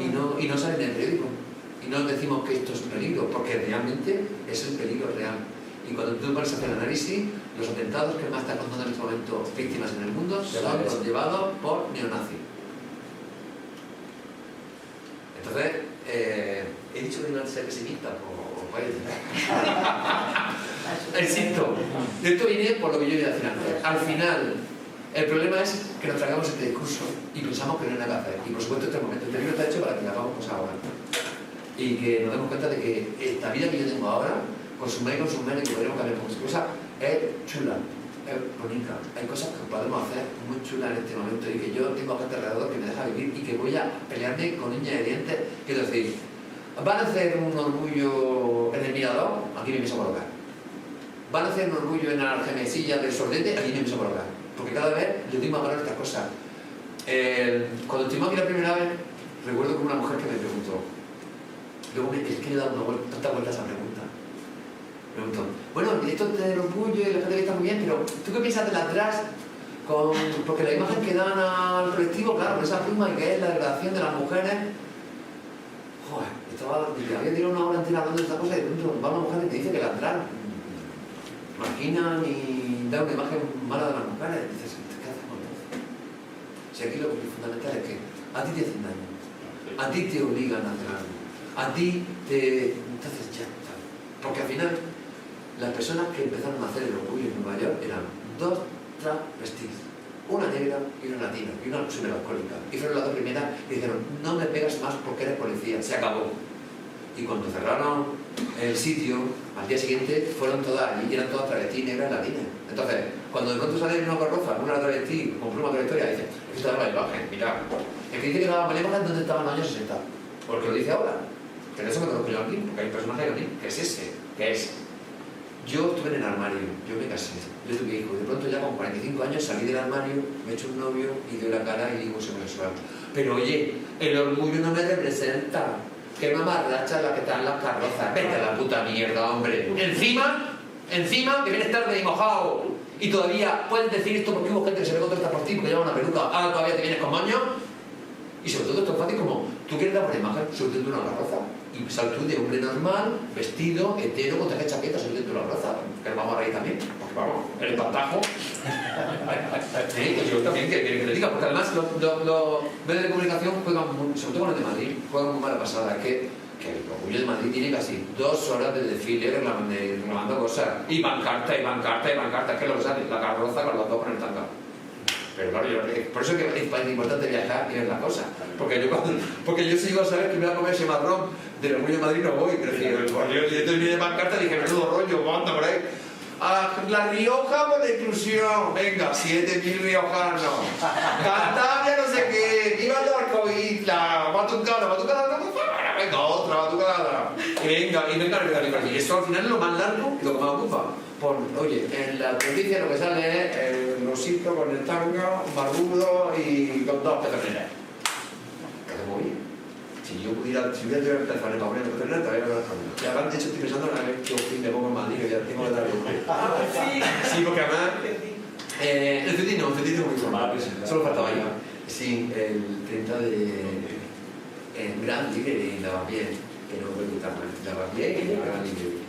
y no sale en el periódico. Y no decimos que esto es un peligro, porque realmente es el peligro real. Y cuando tú pones a hacer el análisis, los atentados que más están contando en este momento víctimas en el mundo son los llevados por neonazis. Entonces, he dicho que no ser pesimista, insisto, de esto viene por lo que yo iba a decir antes. Al final, el problema es que nos tragamos este discurso y pensamos que no hay nada que hacer. Y por supuesto, este momento, este libro está hecho para que hagamos cosas ahora. Y que nos demos cuenta de que esta vida que yo tengo ahora, consumir y consumir, y que podremos cambiar muchas cosas, es chula, es bonita. Hay cosas que podemos hacer muy chulas en este momento y que yo tengo gente alrededor que me deja vivir y que voy a pelearme con uñas de dientes. Quiero decir, van a hacer un orgullo en el Mirador, aquí me empiezo a colocar. Van a hacer un orgullo en la Algemesilla del Sordete, aquí me empiezo a colocar. Porque cada vez le doy más valor a estas cosas. Cuando estuvimos aquí la primera vez, recuerdo como una mujer que me preguntó, luego es que le he dado tantas vueltas a esa pregunta. Preguntó, bueno, esto del orgullo y la gente que está muy bien, pero ¿tú qué piensas de atrás? Porque la imagen que dan al colectivo, claro, con esa firma y que es la degradación de las mujeres. Joder, había tirado una hora entera hablando de esta cosa y de pronto va una mujer que te dice que la atrás marginan y da una imagen mala de las mujeres. Y dices, ¿qué hacemos entonces? Si aquí lo fundamental es que a ti te hacen daño, a ti te obligan a hacer algo, a ti te... Entonces, Porque al final, las personas que empezaron a hacer el orgullo en Nueva York eran dos travestis, una negra y una latina, y una superalcohólica. Y fueron las dos primeras y dijeron, no me pegas más porque eres policía, se acabó. Y cuando cerraron el sitio, al día siguiente fueron todas allí, y eran todas travestis, negras y latinas. Entonces, cuando de pronto sale una carroza con una travesti, con pluma trayectoria, dice, esto es la imagen, mira. El que dice que daba malévola, ¿dónde estaba en los años 60? Porque lo dice ahora. Pero eso me conozco yo aquí, porque hay un personaje aquí, que es ese, que es. Yo estuve en el armario, yo me casé, yo tuve hijos, de pronto ya con 45 años salí del armario, me he hecho un novio y doy la cara y digo homosexual. Pero oye, el orgullo no me representa. Qué mamarracha la que está en las carrozas. Vete a la puta mierda, hombre. Encima, que vienes tarde y mojado. Y todavía puedes decir esto porque hubo gente que se ve contenta por ti porque lleva una peluca. Ahora todavía te vienes con moño. Y sobre todo esto es fácil como, tú quieres dar una imagen, súbete una carroza. Y sal tú de hombre normal, vestido, hetero, con traje chaqueta, súbete una carroza. Que nos vamos a reír también. Porque vamos, el espantajo. Pues yo también que te diga, porque además los medios de comunicación juegan, sobre todo los de Madrid, juegan muy mala pasada. Es que el orgullo de Madrid tiene casi 2 horas de desfile reclamando cosas. Y pancarta, y pancarta, y pancarta. Es que lo que sale, la carroza con los dos con el tanga. Pero claro, por eso es que es importante viajar y ver las cosas. Porque yo si iba a saber que me iba a comer ese marrón del orgullo de Madrid no voy. Pero yo terminé de pancarta y dije, menudo rollo, anda por ahí. La Rioja por la inclusión, venga, 7.000 riojanos. Cantabria no sé qué, viva el arcoíris, la batucada, venga, otra batucada. Y venga. Y eso al final es lo más largo y lo que me ocupa. Oye, en la noticia lo que sale es el osito con el tanga, barbudo y con 2 petroneras. ¿Qué hace muy bien? Si hubiera tenido el teléfono para poner petroneras, todavía no lo he cambiado. Y ahora, de hecho, estoy pensando en la vez que me pongo en Madrid, que ya tengo que darle un sí, porque además. El cetino es muy formal, solo faltaba ya. Sí, el 30 de. Gran Libre y Lavapiés, que no me gusta más. Lavapiés y Gran Libre.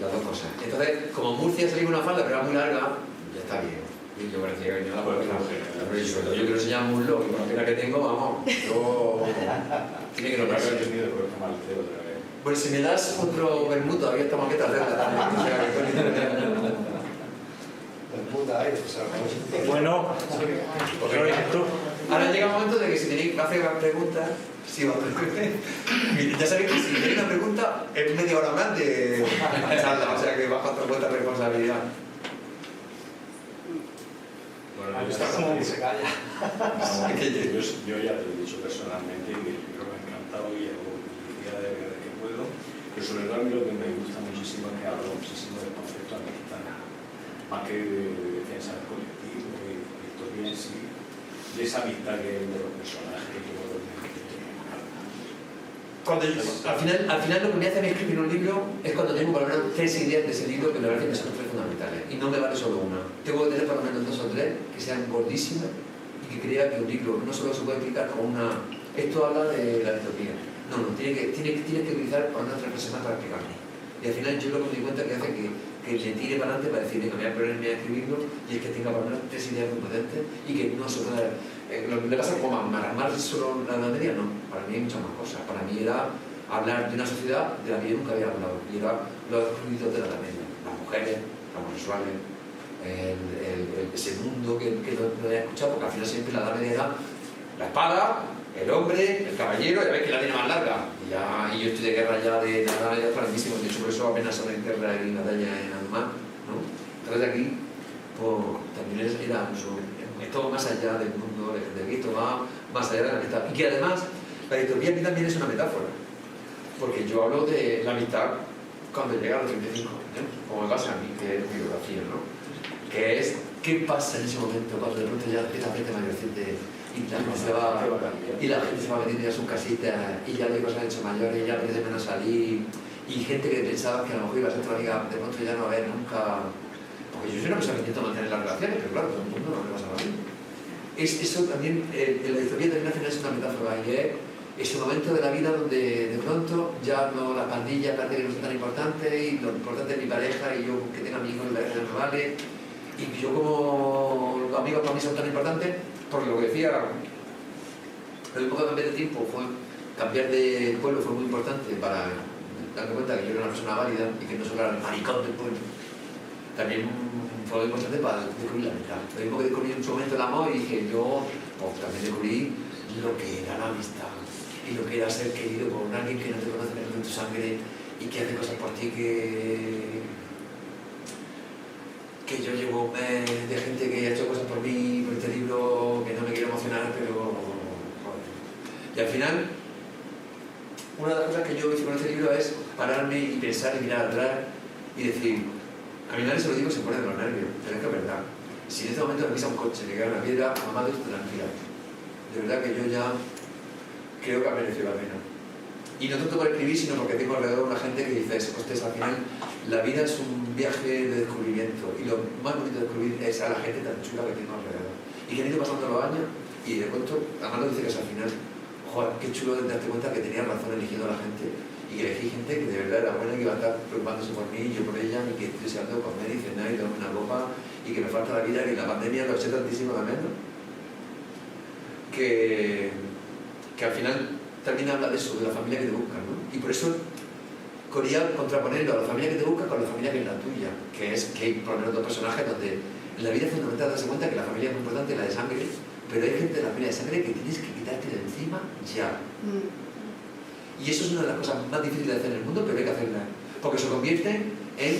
Las dos cosas. Entonces, como Murcia salía una falda, pero era muy larga, ya está bien. Y yo parecía que yo la puedo hacer. Yo quiero enseñar un muslo, y con la pena que tengo, vamos, yo... Tiene que notarse. Pues si me das otro vermut, todavía esta maqueta cerca también. Bueno, pues lo dices tú. Ahora llega el momento de que si tenéis que hacer preguntas, sí, ya sabéis que si tenéis una pregunta es media hora más de charla, o sea que baja otra vuelta de responsabilidad. Bueno, se calla. Yo ya te lo he dicho personalmente que el libro me ha encantado y hago día de que puedo, pero sobre todo a mí lo que me gusta muchísimo es que hablo muchísimo del concepto amistad, más que de defensa del colectivo y historia en sí, de esa amistad que hay de los personajes y todo lo que al final lo que me hace a mí escribir un libro es cuando tengo por lo menos 3 ideas de ese libro que me parecen que son 3 fundamentales y no me vale solo una. Tengo que tener por lo menos 2 o 3 que sean gordísimas y que crea que un libro no solo se puede explicar con una... Esto habla de la distopía. No, tienes que utilizar por lo menos 3 frases más para explicarlo. Y al final yo lo que me di cuenta que hace que le tire para adelante para decir, venga, me voy a ponerme a escribirlo y es que tenga por lo menos 3 ideas muy potentes y que no se pueda... Lo que le pasa como más solo la materia, no. Para mí hay muchas más cosas. Para mí era hablar de una sociedad de la que yo nunca había hablado y era los excluidos de la media, las mujeres, los homosexuales, ese mundo que no había escuchado, porque al final siempre la edad media era la espada, el hombre, el caballero, ya ves que la tiene más larga. Y yo estoy de guerra ya de la edad media grandísimo, de hecho por eso apenas son en guerra y batalla en Almar, ¿no? Entonces aquí pues, también era esto más allá del mundo, de esto va más allá de la amistad. Y que además la distopía aquí también es una metáfora, porque yo hablo de la amistad cuando llega a los 35 años, como me pasa a mí, que es mi biografía, ¿no? Que es qué pasa en ese momento cuando de pronto ya tiene la gente mayorcita y la gente se va metiendo ya a sus casitas y ya los hijos se han hecho mayores y ya apetece menos salir y gente que pensaba que a lo mejor iba a ser tu amiga de pronto ya no va a ver nunca, porque yo soy una persona que intento mantener las relaciones, pero claro, todo el mundo no le pasa a mí. Eso también, en la distopía también al final es una metáfora y es ese momento de la vida donde de pronto ya no la pandilla parece que no es tan importante y lo importante es mi pareja y yo que tenga amigos y pareja no vale y yo como los amigos para mí son tan importantes porque lo que decía el poco cambiar de tiempo fue cambiar de pueblo fue muy importante para darme cuenta que yo era una persona válida y que no solo era el maricón del pueblo, también fue muy importante para descubrir la amistad. Lo mismo que descubrí en su momento el amor y que yo pues, también descubrí lo que era la amistad y lo que era ser querido por alguien que no te conoce, que no es tu sangre y que hace cosas por ti que yo llevo un mes de gente que ha hecho cosas por mí, por este libro, que no me quiero emocionar, pero joder. Y al final, una de las cosas que yo hice con este libro es pararme y pensar y mirar atrás y decir, a mi madre se lo digo, se pone de los nervios, pero es que es verdad. Si en este momento me pisa un coche, me cae una piedra, mamá, tú tranquila. De verdad que yo ya creo que ha merecido la pena. Y no tanto por escribir, sino porque tengo alrededor una gente que dice, hostia, al final la vida es un viaje de descubrimiento y lo más bonito de descubrir es a la gente tan chula que tengo alrededor. Y que han ido pasando los años y de pronto, además lo dice que es al final, joder, qué chulo de darte cuenta que tenía razón eligiendo a la gente y que elegí gente que de verdad era buena y que iba a estar preocupándose por mí, yo por ella, y que estoy deseando comer y cenar y tomarme una copa y que me falta la vida, que la pandemia lo eché tantísimo también, ¿no? Que al final también habla de eso, de la familia que te busca, ¿no? Y por eso quería contraponerlo a la familia que te busca con la familia que es la tuya, que es que hay por lo menos dos personajes donde en la vida es fundamental darse cuenta que la familia es muy importante, la de sangre, pero hay gente de la familia de sangre que tienes que quitarte de encima ya. Y eso es una de las cosas más difíciles de hacer en el mundo, pero hay que hacerla, porque se convierte en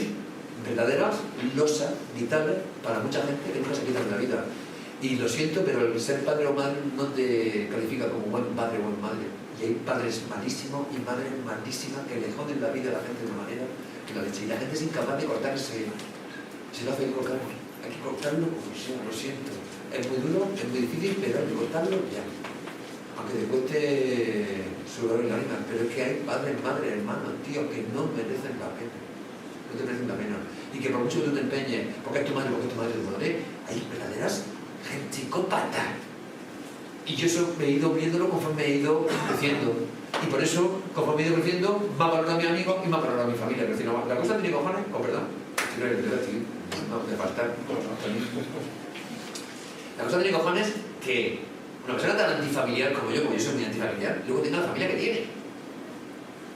verdaderas losas vitales para mucha gente que nunca se quitan de la vida. Y lo siento, pero el ser padre o madre no te califica como buen padre o buena madre. Y hay padres malísimos y madres malísimas que le joden la vida a la gente de una manera que la leche. Y la gente es incapaz de cortar ese lazo. Hay que cortarlo como sea, lo siento. Es muy duro, es muy difícil, pero hay que cortarlo ya. Aunque te cueste sudor y lágrimas. Pero es que hay padres, madres, hermanos, tíos que no merecen la pena. No te merecen la pena. Y que por mucho que tú te empeñes, porque es tu madre, tu madre, hay verdaderas gente psicópata. Y yo eso me he ido viéndolo conforme he ido creciendo. Y por eso, conforme he ido creciendo, me ha valorado a mi amigo y me ha valorado a mi familia. Pero si no, la cosa tiene cojones, perdón. No, me falta. La cosa tiene cojones que una persona tan antifamiliar como yo soy muy antifamiliar, luego tenga la familia que tiene.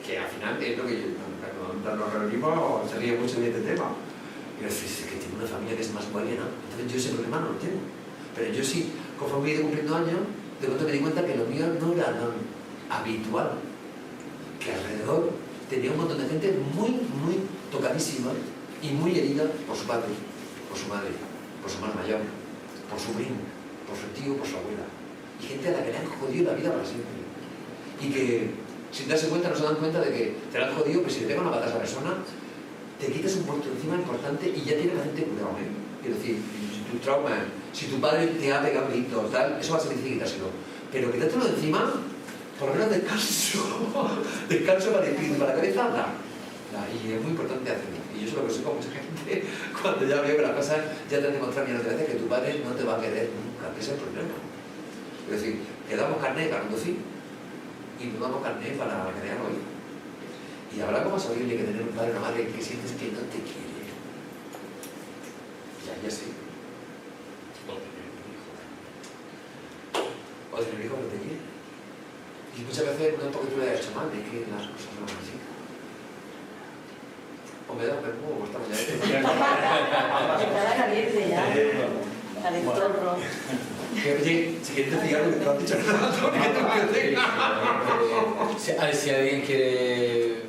Que al final es lo que yo, cuando nos reunimos, se ríe mucho de este tema. Y yo decía, es que tiene una familia que es más guay que no. Entonces yo ese problema no lo tengo. Pero yo sí, conforme he ido cumpliendo años, de pronto me di cuenta que lo mío no era tan habitual. Que alrededor tenía un montón de gente muy, muy tocadísima y muy herida por su padre, por su madre, por su hermano mayor, por su primo, por su tío, por su abuela. Y gente a la que le han jodido la vida para siempre. Y que, sin darse cuenta, no se dan cuenta de que te la han jodido, que si le pega una patada a esa persona, te quitas un muerto encima importante y ya tiene la gente cuidado, ¿eh? Es decir, si tu trauma, si tu padre te ha pegado gritos, tal, eso va a ser difícil quitárselo. Pero quitártelo de encima, por lo menos descanso. Descanso para el espíritu, para la cabeza, da. Y es muy importante hacerlo. Y yo eso lo que soy con mucha gente, cuando ya veo que las cosas ya te han demostrado millones de veces que tu padre no te va a querer nunca, que ese es el problema. Es decir, que damos carnet para conducir y no damos carnet para crear hoy. Y habrá cosas horribles que tener un padre o una madre que sientes que no te quiere. Ya sí. O tener un hijo que no te quiere. Y muchas veces no es porque tú le hayas hecho mal, es que las cosas no son así. O me da un verbo o estamos ya. Está caliente ya. Calentorro. Oye, si quieres decir algo que te lo has dicho, A ver, si alguien quiere